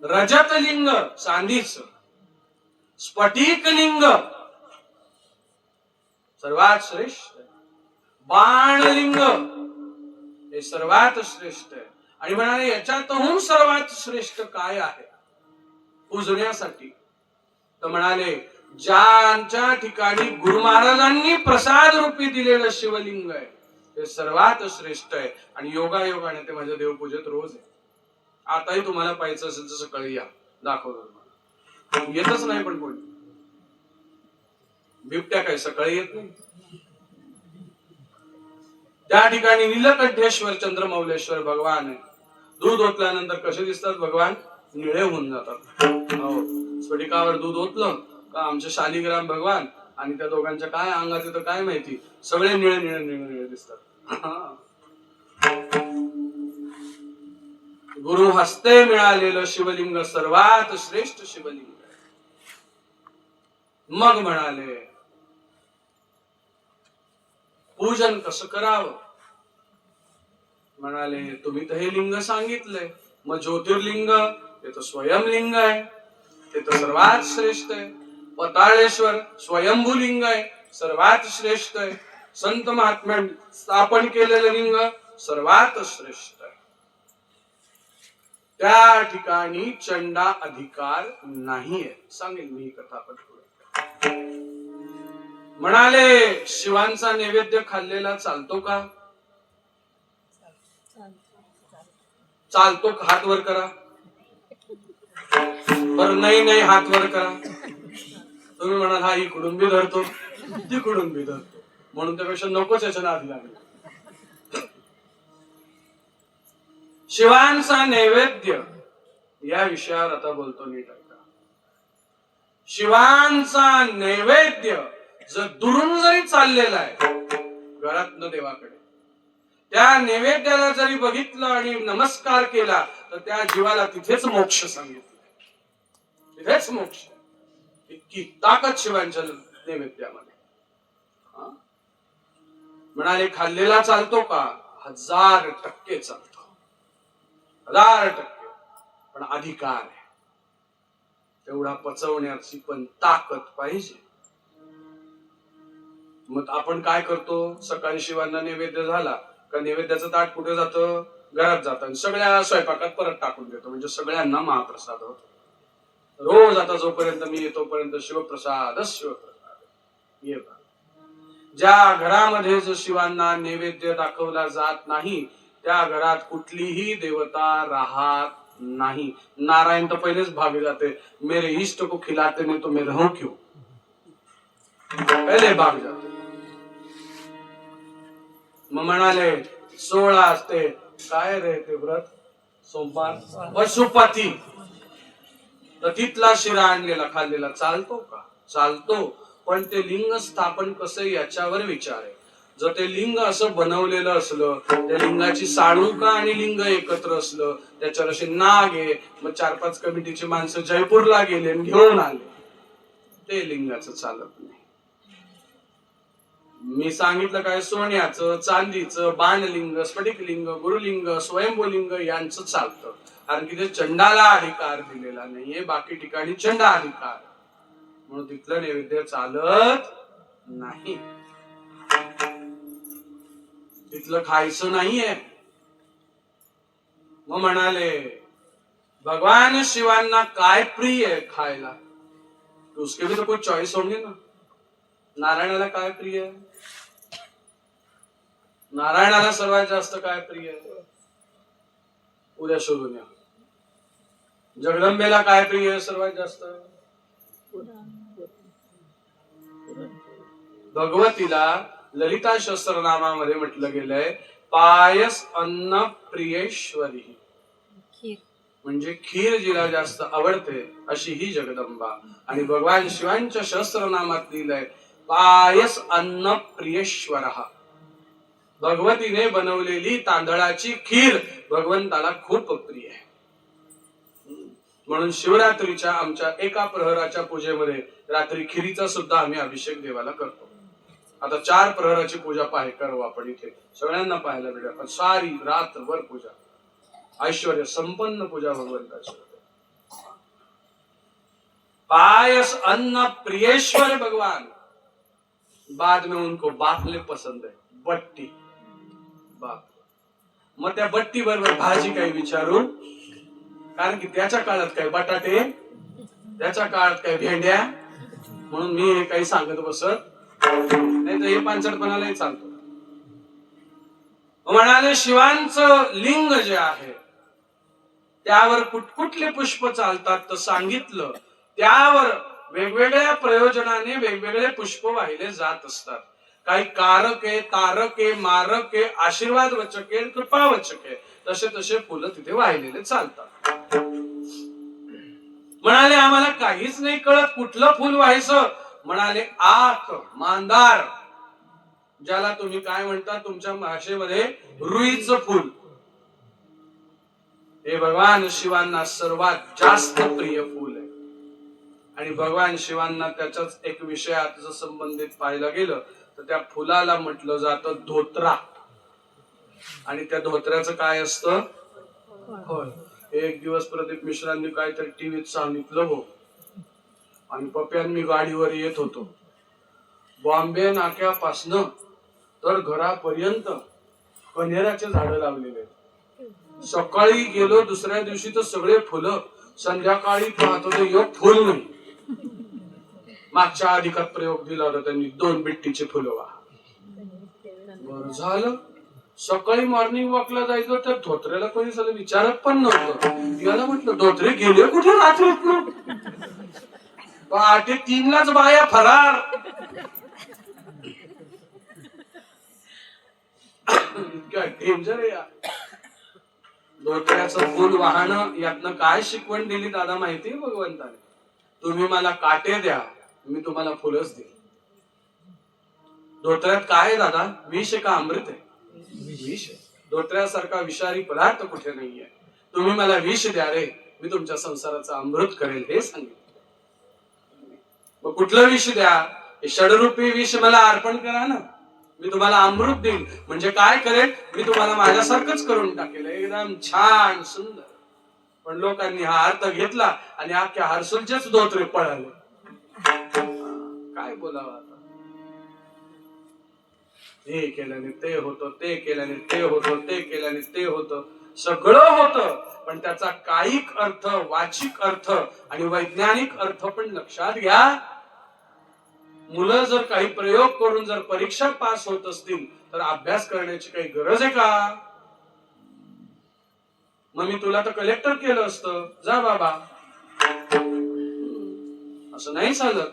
रजतलिंग चांदीचं, स्फटिकलिंग सर्वात श्रेष्ठ, बाणलिंग हे सर्वात श्रेष्ठ आहे. आणि म्हणाले याच्यातहून सर्वात श्रेष्ठ काय आहे पूजण्यासाठी, तर म्हणाले ज्यांच्या ठिकाणी गुरु महाराजांनी प्रसाद रूपी दिलेलं शिवलिंग आहे ते सर्वात श्रेष्ठ आहे. आणि योगायोगाने ते माझ्या देवपूजेत रोज आहे. आताही तुम्हाला पाहायचं असेल तर सकाळी या, दाखवतो तुम्हाला. येतच नाही पण कोणी, बिबट्या काय सकाळी येत नाही. त्या ठिकाणी नीलकंठेश्वर चंद्रमौलेश्वर भगवान आहे. दूध ओतल्यानंतर कसे दिसतात भगवान? निळे होऊन जातात. हो, स्फटिकावर दूध ओतलं का आमचे शालिग्राम भगवान आणि त्या दोघांच्या काय अंगात येतं काय माहिती, सगळे निळे निळे निळे निळे दिसतात. गुरु हस्ते मिळालेलं शिवलिंग सर्वात श्रेष्ठ शिवलिंग. मग म्हणाले पूजन कसं करावं. म्हणाले तुम्ही तर हे लिंग सांगितलंय, मग ज्योतिर्लिंग ते तर स्वयंलिंग आहे, ते तर सर्वात श्रेष्ठ आहे. पताळेश्वर स्वयंभूलिंग आहे, सर्वात श्रेष्ठ आहे. संत महात्म्यांनी स्थापन केलेलं लिंग सर्वात श्रेष्ठ आहे. त्या ठिकाणी चंडा अधिकार नाहीये. सांगेल मी ही कथा पण पुढे. म्हणाले शिवांचा नैवेद्य खाल्लेला चालतो का? चालतो. हात वर करा. बरं नाही नाही हात वर करा. तुम्ही म्हणाल हा इकडून बी धरतो तिकडून बी धरतो, म्हणून त्यापेक्षा नकोच याच्या नादी लागले. शिवांचा नैवेद्य या विषयावर आता बोलतो नीट ऐका. शिवांचा नैवेद्य जर दुरून जरी चाललेला आहे घरातनं देवाकडे, त्या नैवेद्याला जरी बघितलं आणि नमस्कार केला तर त्या जीवाला तिथेच मोक्ष सांगितलं, तिथेच मोक्ष. इतकी ताकद शिवांच्या नैवेद्यामध्ये. म्हणाले खाल्लेला चालतो का? 1000% चालतो, 1000%. पण अधिकार आहे तेवढा पचवण्याची पण ताकद पाहिजे. मग आपण काय करतो, सकाळी शिवांना नैवेद्य झाला का नैवेद्याचं ताट कुठे जातं? घरात जातं, सगळ्या स्वयंपाकात परत टाकून देतो, म्हणजे सगळ्यांना महाप्रसाद होतो. रोज आता जोपर्यंत मी येतो पर्यंत शिवप्रसादच शिवप्रसाद. ये ज्या घरामध्ये जो शिवांना नैवेद्य दाखवला जात नाही त्या घरात कुठलीही देवता राहत नाही. नारायण तर पहिलेच भागे जाते, मेरे इष्ट को खिलाते नहीं तो मैं रहूं क्यों, पहिले भाग जाते. मग म्हणाले 16 असते काय रे ते व्रत, सोमवार पशुपती, तर तिथला शिरा आणलेला खाल्लेला चालतो का? चालतो. पण ते लिंग स्थापन कसं याच्यावर विचार आहे. जर ते लिंग असं बनवलेलं असलं, त्या लिंगाची साळुंका आणि लिंग एकत्र असलं, त्याच्यावर असे नाग आहे, मग 4-5 कमिटीची माणसं जयपूरला गेले आणि घेऊन आले, ते लिंगाचं चालत नाही. मी सांगितलं काय, सोन्याचं, चांदीचं, बाणलिंग, स्फटिकलिंग, गुरुलिंग, स्वयंभूलिंग यांचं चालतं. कारण की ते चंडाला अधिकार दिलेला नाहीये, बाकी ठिकाणी चंडा अधिकार, म्हणून तिथलं नैवेद्य चालत नाही, तिथलं खायचं नाहीये. मग म्हणाले भगवान शिवांना काय प्रिय आहे खायला, तो उसके भी तो कोई चॉइस होंगे ना. नारायणाला काय प्रिय आहे? नारायणाला सर्वात जास्त काय प्रिय आहे? उद्या शोधून या. जगदंबेला काय प्रिय आहे सर्वात जास्त? भगवतीला ललिता सहस्रनामामध्ये म्हटलं गेलंय पायस अन्न प्रियेश्वरी, म्हणजे खीर जिला जास्त आवडते अशी ही जगदंबा. आणि भगवान शिवांच्या सहस्रनामात लिहिलंय पायस अन्न प्रियेश्वर. भगवतीने बनवलेली तांदळाची खीर भगवंताला खूप प्रिय आहे. म्हणून शिवरात्रीच्या आमच्या एका प्रहराच्या पूजेमध्ये रात्री खिरीचा सुद्धा आम्ही अभिषेक देवाला करतो. आता 4 प्रहराची पूजा करू आपण इथे, सगळ्यांना पाहायला मिळेल. आपण सारी रात्रभर पूजा, ऐश्वर्य संपन्न पूजा भगवंताची होते. पायस अन्न प्रियेश्वर भगवान, बाद में उनको बापले पसंद है, बट्टी बाप. मग त्या बट्टी बरोबर भाजी काही विचारू, कारण की त्याच्या काळात काय बटाटे, त्याच्या काळात काय भेंड्या, म्हणून मी हे काही सांगत बसत नाही, तर हे पांचटपणालाही चालतो. म्हणाले शिवांचं लिंग जे आहे त्यावर कुठकुठले पुष्प चालतात तर सांगितलं, त्यावर वेगवेगळ्या प्रयोजनाने वेगवेगळे पुष्प वाहिले जात असतात. काही कारके, तारके, मारके, आशीर्वाद वचके, कृपा वचके, तसे तसे फुलं तिथे वाहिलेले चालतात. म्हणाले आम्हाला काहीच नाही कळत कुठलं फुल व्हायचं. म्हणाले आक, मांदार, ज्याला तुम्ही काय म्हणता तुमच्या भाषेमध्ये रुईचं फुल, हे भगवान शिवांना सर्वात जास्त प्रिय फुल आहे. आणि भगवान शिवांना त्याच्याच एक विषयात जर संबंधित पाहायला गेलं तर त्या फुलाला म्हटलं जातं धोत्रा. आणि त्या धोत्र्याचं काय असतं? एक दिवस प्रदीप मिश्रांनी काहीतरी टीव्हीत सांगितलं हो, आणि पप्प्यान मी गाडीवर येत होतो, बॉम्बे नाक्यापासनं तर घरापर्यंत कन्हेराचे झाडं लावलेले. सकाळी गेलो दुसऱ्या दिवशी तर सगळे फुलं, संध्याकाळी पाहतो तर एक फुल नाही. मागच्या अधिकात प्रयोग दिला होता त्यांनी, 2 बिट्टीचे फुलं वा. बरं झालं, सकाळी मॉर्निंग वॉकला जायचं तर धोत्र्याला कोणी सगळं विचारत पण नव्हतं. याला म्हटलं धोत्रे गेले कुठे रात्रीत? पहाटे 3लाच बाया फरार. इतका डेंजर आहे यार धोत्र्याचं फुल वाहनं. यातनं काय शिकवण दिली दादा माहिती भगवंताने? तुम्ही मला काटे द्या, मी तुम्हाला फुलच देईन. धोत्र्यात काय आहे दादा? विष का अमृत आहे? विष. धोत्र्यासारखा विषारी पदार्थ कुठे नाहीये. तुम्ही मला विष द्या रे, मी तुमच्या संसाराचं अमृत करेल, हे सांगितलं. मग कुठलं विष द्या? हे षडरूपी विष मला अर्पण करा ना, मी तुम्हाला अमृत देईल. म्हणजे काय करेल? मी तुम्हाला माझ्यासारखंच करून टाकेल, एकदम छान सुंदर. पण लोकांनी हा अर्थ घेतला आणि अख्ख्या हर्सुलचेच धोत्रे पळाले. काय बोलावं आता? हे केल्याने ते होतं, ते केल्याने ते होतं, ते केल्याने ते होतं, सगळं होतं. पण त्याचा कायिक अर्थ, वाचिक अर्थ आणि वैज्ञानिक अर्थ पण लक्षात घ्या. मुलं जर काही प्रयोग करून जर परीक्षा पास होत असतील तर अभ्यास करण्याची काही गरज आहे का? मग मी तुला तर कलेक्टर केलं असतं, जा बाबा. असं नाही चालत.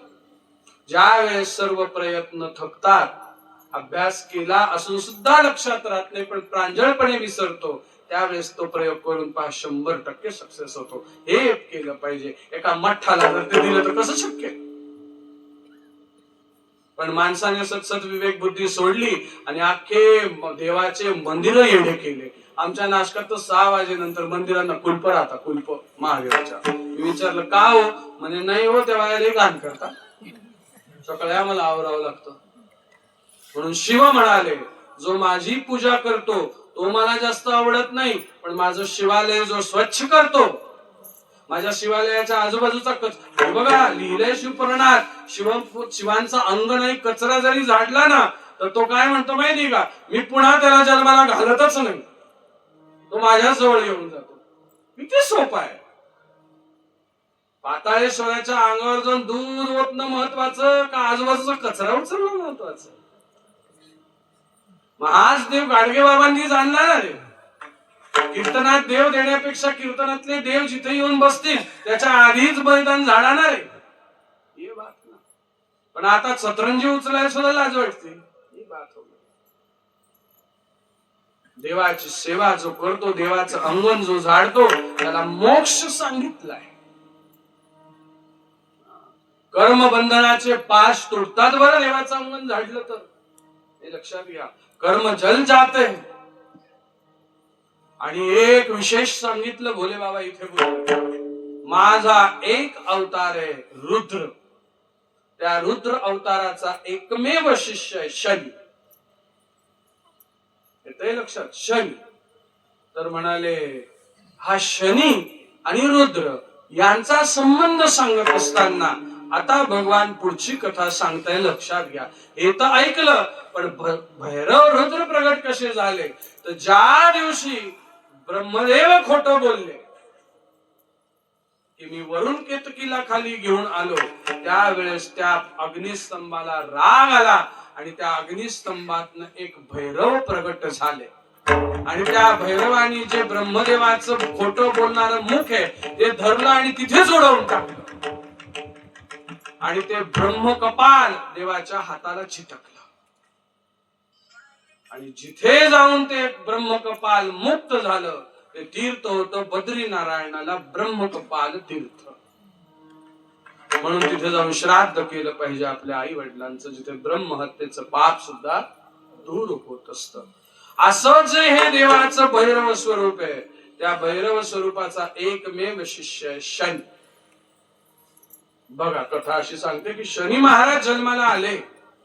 ज्या वेळेस सर्व प्रयत्न थकतात, अभ्यास केला असून सुद्धा लक्षात राहत नाही पण प्रांजळपणे विसरतो, त्यावेळेस तो प्रयोग करून 100% सक्सेस होतो. हे केलं पाहिजे. एका मठ्ठाला जर ते दिलं तर कसं शक्य? पण माणसाने सतसत विवेक बुद्धी सोडली आणि अख्खे देवाचे मंदिर येणे केले. आमच्या नाशकात तर 6 वाजेनंतर मंदिरांना कुलप राहता, कुलप महादेवाच्या. मी विचारलं का हो? म्हणे नाही हो, त्या वायाला घाण करता, सकाळी आम्हाला आवरावं लागतं. म्हणून शिव म्हणाले, जो माझी पूजा करतो तो मला जास्त आवडत नाही, पण माझं शिवालय जो स्वच्छ करतो, माझ्या शिवालयाच्या आजूबाजूचा बघा लिहिलंय शिवपुराणात, शिवांचा अंग नाही कचरा जरी झाडला ना तर तो काय म्हणतो माहिती का? मी पुन्हा त्याला जन्माला घालतच नाही, तो माझ्या जवळ येऊन जातो. किती सोपं आहे. पाताळेश्वराच्या अंगावर जाऊन दूध ओतणं महत्वाचं का आजूबाजूचा कचरा उचलणं महत्वाचं? मग आज देव गाडगे बाबांनी जाणला ना रे. कीर्तनात देव देण्यापेक्षा कीर्तनातले देव जिथे येऊन बसतील त्याच्या आधीच बलिदान झाडाणार आहे. हे बात ना. पण आता सतरंजी उचलायला सुद्धा लाज वाटते. ही बात हो. देवाची सेवा जो करतो, देवाचं अंगण जो झाडतो, त्याला मोक्ष सांगितलाय. कर्मबंधनाचे पाश तुटतात बरं देवाचं अंगण झाडलं तर. हे लक्षात घ्या. कर्म जल जाते. आणि एक विशेष सांगितलं भोले बाबा इथे बोल, माझा एक अवतार आहे रुद्र. त्या रुद्र अवताराचा एकमेव शिष्य आहे शनी. येतंय लक्षात? शनी. तर म्हणाले हा शनी आणि रुद्र यांचा संबंध सांगत असताना आता भगवान पुढची कथा सांगताय, लक्षात घ्या. हे तर ऐकलं, पण भैरव रुद्र प्रगट कसे झाले तर ज्या दिवशी ब्रह्मदेव खोटं बोलले की मी वरुण केतकीला खाली घेऊन आलो, त्यावेळेस त्या अग्निस्तंभाला राग आला आणि त्या अग्निस्तंभातनं एक भैरव प्रगट झाले आणि त्या भैरवानी जे ब्रह्मदेवाचं खोटं बोलणारं मुख आहे ते धरलं आणि तिथेच उडवून टाकलं आणि ते ब्रह्मकपाल देवाच्या हाताला चिटकलं आणि जिथे जाऊन ते ब्रह्मकपाल मुक्त झालं ते तीर्थ होतं बद्रीनारायणाला ब्रह्मकपाल तीर्थ. म्हणून तिथे जाऊन श्राद्ध केलं पाहिजे आपल्या आई वडिलांचं, जिथे ब्रह्महत्येचं पाप सुद्धा दूर होत असतं. असं जे हे देवाचं भैरव स्वरूप आहे, त्या भैरव स्वरूपाचा एकमेव शिष्य आहे शनी. बघा कथा अशी सांगते की शनी महाराज जन्माला आले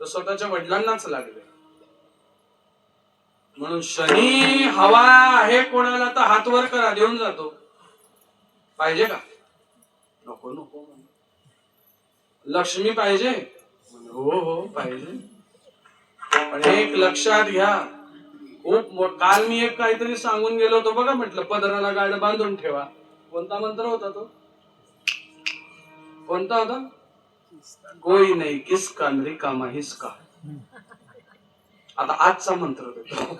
तर स्वतःच्या वडिलांनाच लागले. म्हणून शनी हवा आहे कोणाला तर हात वर करा, देऊन जातो. पाहिजे का? नको नको. लक्ष्मी पाहिजे? हो हो पाहिजे. पण एक लक्षात घ्या, खूप काल मी एक काहीतरी सांगून गेलो होतो बघा, म्हटलं पदराला गाड बांधून ठेवा. कोणता मंत्र होता तो? कोणता होता? कोई नाही किसका रिकामा हिसका. आता आजचा मंत्र देतो,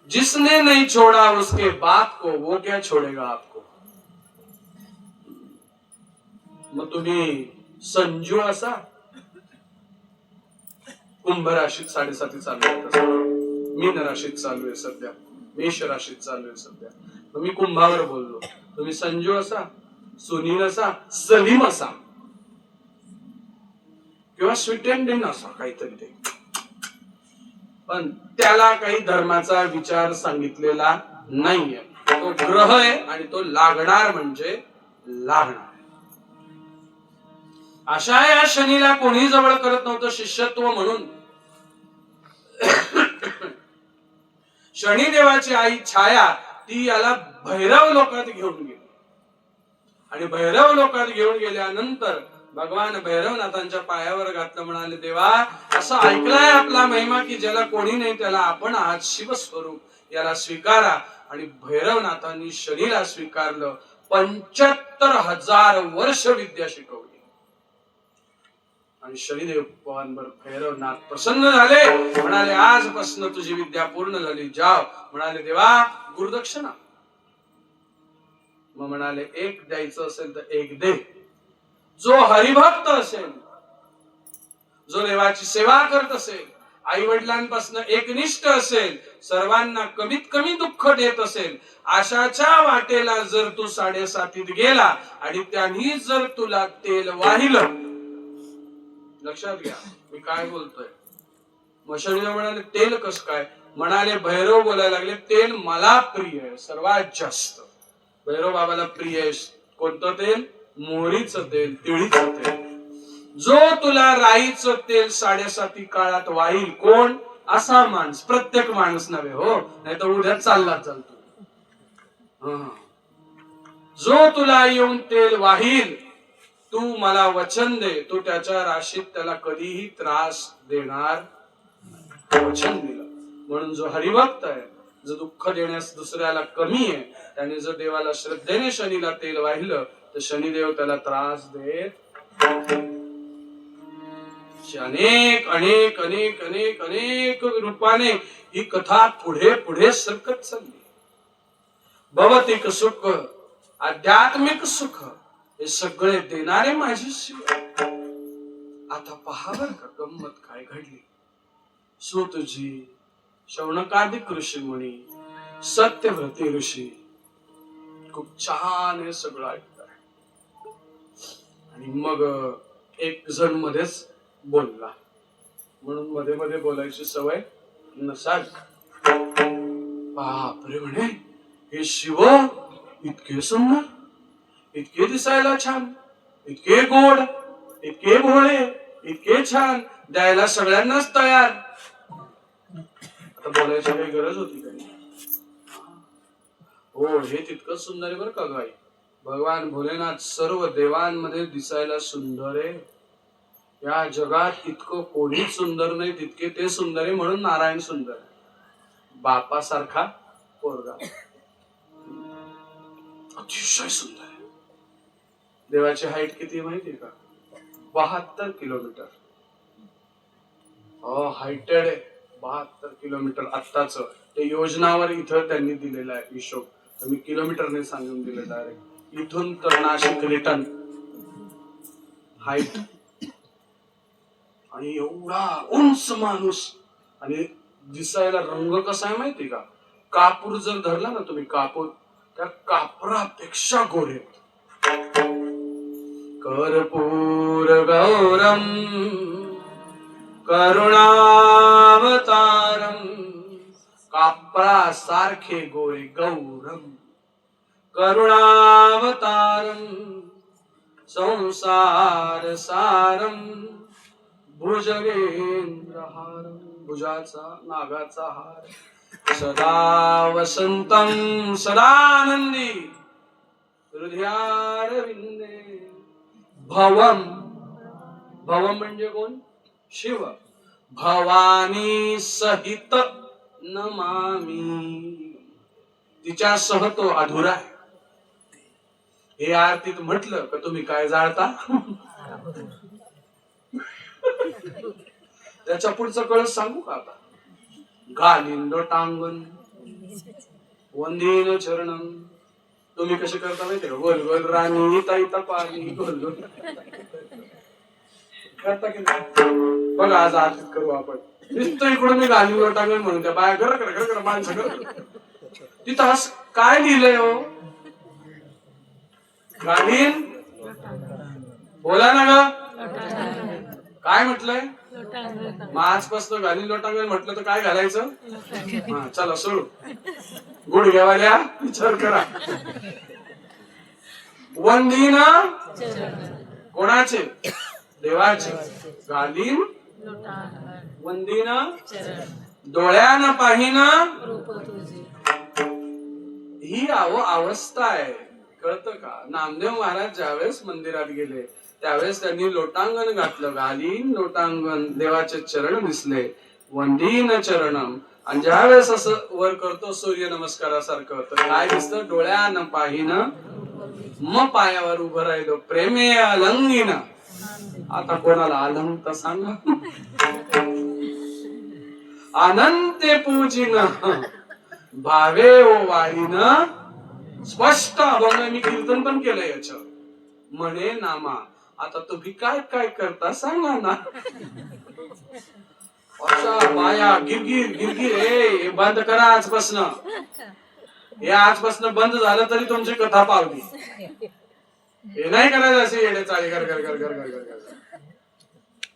जिसने नहीं छोड़ा उसके बाप को वो क्या छोड़ेगा आपको. मग तुम्ही संजू असा, कुंभ राशीत 7.5 चालू आहे, मीन राशीत चालू आहे सध्या, मेष राशीत चालू आहे सध्या. मग मी कुंभावर बोललो, तुम्ही संजू असा, सुनील असा, सलीम असा किंवा स्वीटेंडेन असा काहीतरी ते. पण त्याला काही धर्माचा विचार सांगितलेला नाहीये. तो ग्रह आहे आणि तो लागणार म्हणजे लागणार. अशा या शनीला कोणी जवळ करत नव्हतं शिष्यत्व म्हणून. शनिदेवाची आई छाया ती याला भैरव लोकात घेऊन गेली आणि भैरव लोकात घेऊन गेल्यानंतर भगवान भैरवनाथांच्या पायावर घातलं, म्हणाले देवा असं ऐकलाय आपला महिमा की ज्याला कोणी नाही त्याला आपण आहात शिवस्वरूप, याला स्वीकारा. आणि भैरवनाथांनी शनीला स्वीकारलं. 75,000 वर्ष विद्या शिकवली आणि शनिदेव भगवान भैरवनाथ प्रसन्न झाले. म्हणाले आजपासून तुझी विद्या पूर्ण झाली, जाव. म्हणाले देवा गुरुदक्षिणा. मग म्हणाले एक द्यायचं असेल तर एक दे. जो हरिभक्त असेल, जो देवाची सेवा करत असेल, आई वडिलांपासून एकनिष्ठ असेल, सर्वांना कमीत कमी दुःख देत असेल, आशाच्या वाटेला जर तू 7.5 गेला आणि त्यांनी जर तुला तेल वाहिलं, लक्षात घ्या मी काय बोलतोय. मशनीला म्हणाले तेल कस काय? म्हणाले भैरव बोलायला लागले तेल मला प्रिय आहे सर्वात जास्त. भैरव बाबाला प्रिय आहे कोणतं तेल? मोहरीचं तेल, तिळीचं तेल. जो तुला राईचं तेल 7.5 काळात वाईल कोण? असा माणूस. प्रत्येक माणूस नव्हे हो, नाही तर उद्या चालला चालतो. जो तुला येऊन तेल वाहील, तू मला वचन दे, तू त्याच्या राशीत त्याला कधीही त्रास देणार. वचन दिलं. म्हणून जो हरिभक्त आहे, जो दुःख देण्यास दुसऱ्याला कमी आहे, त्याने जर देवाला श्रद्धेने शनीला तेल वाहिलं तर शनिदेव त्याला त्रास देत. अनेक अनेक अनेक अनेक अनेक रूपाने ही कथा पुढे पुढे सरकत चालली. भौतिक सुख, आध्यात्मिक सुख हे सगळे देणारे माझे शिव. आता पहा बर का गंमत काय घडली. सूतजी, शौनकादिक ऋषी मुनी, सत्यव्रती ऋषी खूप छान हे सगळं ऐकताय. आणि मग एक जण मध्येच बोलला, म्हणून मध्ये मध्ये बोलायची सवय नसावी. बापरे म्हणे, हे शिव इतके सुंदर, इतके दिसायला छान, इतके गोड, इतके भोळे, इतके छान, द्यायला सगळ्यांनाच तयार. आता बोलायची काही गरज होती काही? हो, हे तितकंच सुंदर आहे बरं का गाई. भगवान भोलेनाथ सर्व देवांमध्ये दिसायला सुंदर आहे. या जगात इतकं कोणीच सुंदर नाही तितके ते सुंदर आहे, म्हणून नारायण सुंदर आहे. बापासारखा पोरगा अतिशय सुंदर आहे. देवाची हाईट किती माहितीये का? 72 किलोमीटर. हायटेड आहे. 72 किलोमीटर आत्ताच ते योजनावर इथं त्यांनी दिलेला आहे हिशोब. तर मी किलोमीटरने सांगून दिले डायरेक्ट. इथून तर नाशिक रिटर्न हाईट. आणि एवढा उंच माणूस, आणि दिसायला रंग कसा आहे माहिती का? कापूर जर धरला ना तुम्ही, कापूर, त्या कापरापेक्षा गोरे. कर्पूर गौरम करुणावतारम, कापरासारखे गोरे. गौरम करुणावतारम संसार सारम भुजगेंद्रहारम, भुजाचा नागाचा हार. सदा वसंतम सदानंदी हृदयारविंदे. भवम, भवम म्हणजे कोण? शिव. भवानी सहित नमामि, तिच्यासह तो अधुरा आहे. हे आरतीत म्हटलं का तुम्ही काय जाळता? त्याच्या पुढचं कळस सांगू का आता? घालीन लोटांगण वंदीन चरणम. तुम्ही कसे करता माहितीये का? गोल गोल राणी ताईता पाणी, गोल गोल करता की नाही? बघा आज आरतीत करू आपण. नुसतं इकडून मी घालीन लोटांगण म्हणून त्या बाया घर कर घर कर माणसं कर. तिथं काय लिहिलंय हो? घालीन, बोला ना ग, काय म्हटलंय? मग आजपासून घालीन लोटांगण म्हटलं तर काय घालायचं? हा चला सोडू. गुडघ्यावाल्या विचार करा. वंदीन कोणाचे? देवाचे. घालीन वंदीन डोळ्यानं पाहिन. ही अवस्था आहे, कळतं का? नामदेव महाराज ज्यावेळेस मंदिरात गेले त्यावेळेस त्यांनी लोटांगण घातलं. घालीन लोटांगण, देवाचे चरण दिसले. वंदीन चरणम. आणि ज्यावेळेस असं वर करतो सूर्य नमस्कारासारखं, तर काय दिसतं? डोळ्यानं पाहिन मग पायावर उभं राहिलो. प्रेमे अलंगीन. आता कोणाला अलंग सांगा? अनंते पूजिन भावे ओ वाळीन. स्पष्ट अभंग मी कीर्तन पण केलंय याच्यावर. म्हणे नामा. आता तुम्ही काय काय करता सांगा ना. अशा बाया गिरगिर गिरगिर. हे बंद करा आजपासून. हे आजपासून बंद झालं तरी तुमची कथा पावली. हे नाही करायचं असे येडे चाळी कर कर कर कर कर कर.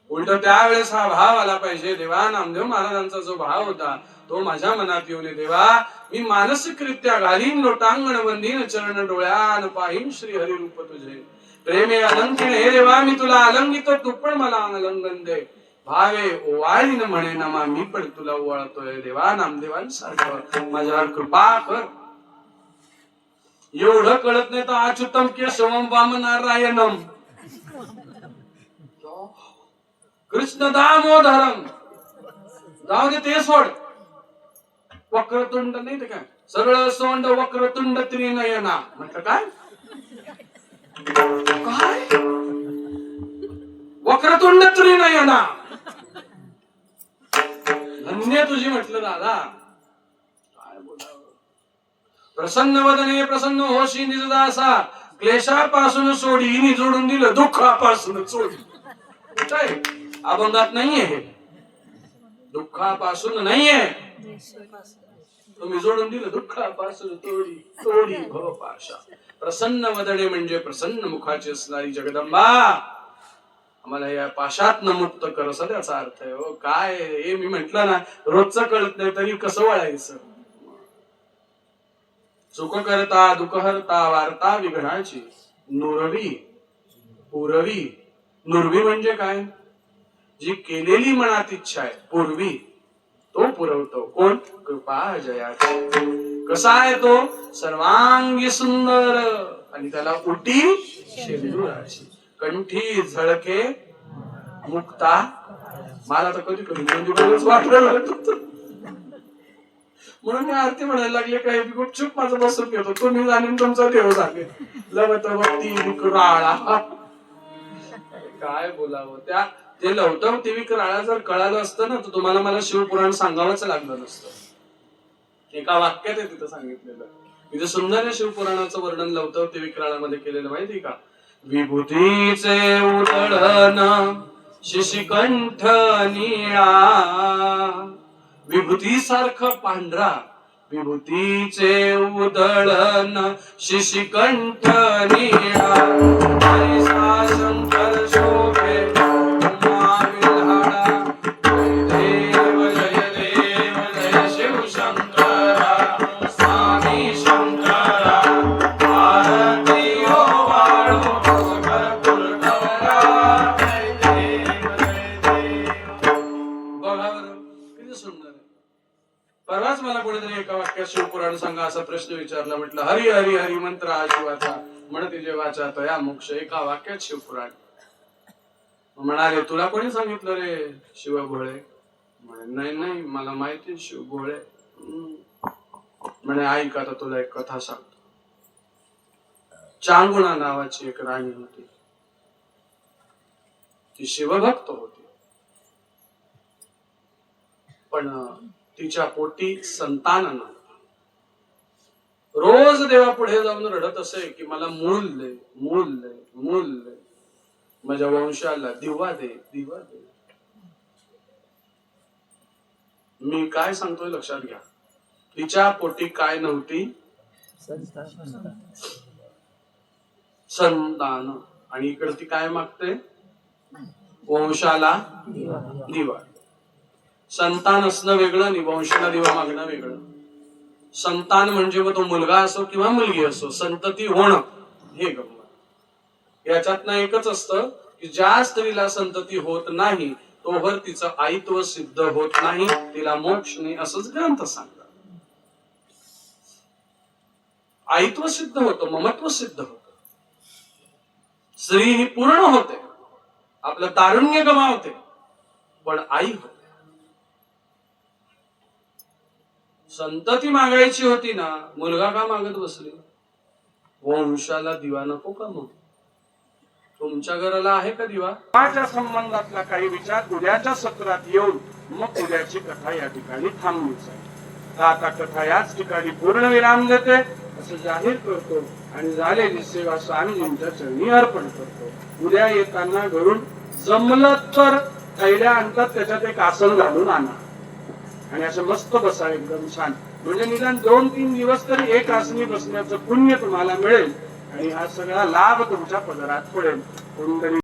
उलट त्यावेळेस हा भाव आला पाहिजे. देवा नामदेव महाराजांचा जो भाव होता तो माझ्या मनात येऊ नये. देवा मी मानसिकरित्या घालीन लोटांगण वंदीन चरण डोळ्यान पाहीन श्री हरी रूप तुझे. प्रेमे अलंकीन. हे देवा मी तुला अलंगितो, तू पण मला अलंगन दे. भावे ओवाळीन म्हणे नमा, मी पण तुला ओवाळतोय. देवा नामदेवांसारखं माझ्यावर कृपा कर. एवढं कळत नाही तर अच्युतम केशवम वामनारायणम कृष्ण दामोदरम. जाऊ दे ते सोड. वक्रतुंड नाही तर काय? सरळ सोंड वक्रतुंड त्रिनयना म्हटलं काय? काय वक्रतुंड त्रिनयना. धन्य तुझी म्हटलं दादा. काय बोलावं? प्रसन्न वदने प्रसन्न होशी निजदासा. क्लेशापासून सोडी निजोडून दिलं दुःखापासून सोडी. काय अभंगात नाहीये हे? दुःखापासून नाहीये. तुम्ही जोडून दिलं दुःखापासून तोडी तोडी भवपाशा. प्रसन्न वदने म्हणजे प्रसन्न मुखाची असणारी जगदंबा आम्हाला या पाशातनं मुक्त कर, असा त्याचा अर्थ आहे. हो काय हे मी म्हंटल ना, रोजचं कळत नाही तरी कसं वळायचं. सुख करता दुःख हरता वार्ता विघ्नाची नुरवी पुरवी. नुरवी म्हणजे काय? जी केलेली मनात इच्छा आहे पूर्वी तो पुरवतो. कोण? कृपा जयाची. कसा आहे तो? सर्वांगी सुंदर, आणि त्याला उटी शेंदुराची, कंठी झळके मुक्ता. मला तर कधी कधी म्हणजे वाटलं म्हणून मी आरती म्हणायला लागले, काही गुपचूप माझं बसून घेतो, तुम्ही जाणून तुमचा देव सांगेल. लवतवती विक्राळा, काय बोलावं. त्या ते लवतवती विक्राळा जर कळालं असतं ना, तर तुम्हाला मला शिवपुराण सांगावंच लागलं नसतं. एका वाक्यात आहे तिथं सांगितलेलं. तिथे सुंदर आहे शिवपुराणाचं वर्णन लवतवती विक्राळामध्ये केलेलं, माहिती का? विभूतीचे उधळण शिशिकंठ निळा, विभूती सारखं पांढरा, विभूतीचे उधळण शिशिकंठ निळा, हरिसा शंकर शोभे उमा विल्हाळा, जय देव जय शिव शंकरा, स्वामी शंकरा, आरती हो वाळू कर्पूर गौरा, जय देव जय देव. बघा बरं किती सुंदर आहे. परवाच मला कोणीतरी एका वाक्यात शिवपुराण सांगा असा प्रश्न विचारला. म्हटलं हरी हरी हरी मंत्र हा शिवाचा, म्हणते जेवाचा तया मोक्ष. एका वाक्यात शिवपुराण. म्हणाले तुला कोणी सांगितलं रे शिव भोळे? नाही नाही मला माहिती शिव भोळे. म्हणे ऐक आता तुला एक कथा सांगतो. चांगुणा नावाची एक राणी होती. ती शिवभक्त होती, पण तिच्या पोटी संतान नव्हतं. रोज देवा पुढे जाऊन रडत असे की मला मूल दे, मूल दे, मूल दे, माझ्या वंशाला दिवा दे, दिवा दे. मी काय सांगतोय लक्षात घ्या. तिच्या पोटी काय नव्हती? संतान. आणि इकडे ती काय मागते? वंशाला दिवा. संतान असणं वेगळं आणि वंशाला दिवा मागणं वेगळं. संतान म्हणजे मग तो मुलगा असो किंवा मुलगी असो, संतती होणं हे गंमत. याच्यातनं एकच असतं की ज्या स्त्रीला संतती होत नाही तोवर तिचं आईत्व सिद्ध होत नाही, तिला मोक्ष नाही, असंच ग्रंथ सांगतात. आईत्व सिद्ध होतं, ममत्व सिद्ध होतं, स्त्री ही पूर्ण होते, आपलं तारुण्य गमावते, पण आई होते. संतती मागायची होती ना, मुलगा का मागत बसली? वंशाला दिवा नको का? मग तुमच्या घराला आहे का दिवा? माझ्या संबंधातला काही विचार उद्याच्या सत्रात येऊन मग उद्याची कथा या ठिकाणी थांबलीच आहे. आता कथा याच ठिकाणी पूर्ण विराम देते असं जाहीर करतो आणि झालेली सेवा स्वामीजींच्या चरणी अर्पण करतो. उद्या येताना घरून जमलं तर थैल्या आणतात, त्याच्यात एक आसन घालून आणा आणि असं मस्त बसा एकदम छान. म्हणजे निदान 2-3 दिवस तरी एक आसनी बसण्याचं पुण्य तुम्हाला मिळेल आणि हा सगळा लाभ तुमच्या पदरात पडेल. कोणतरी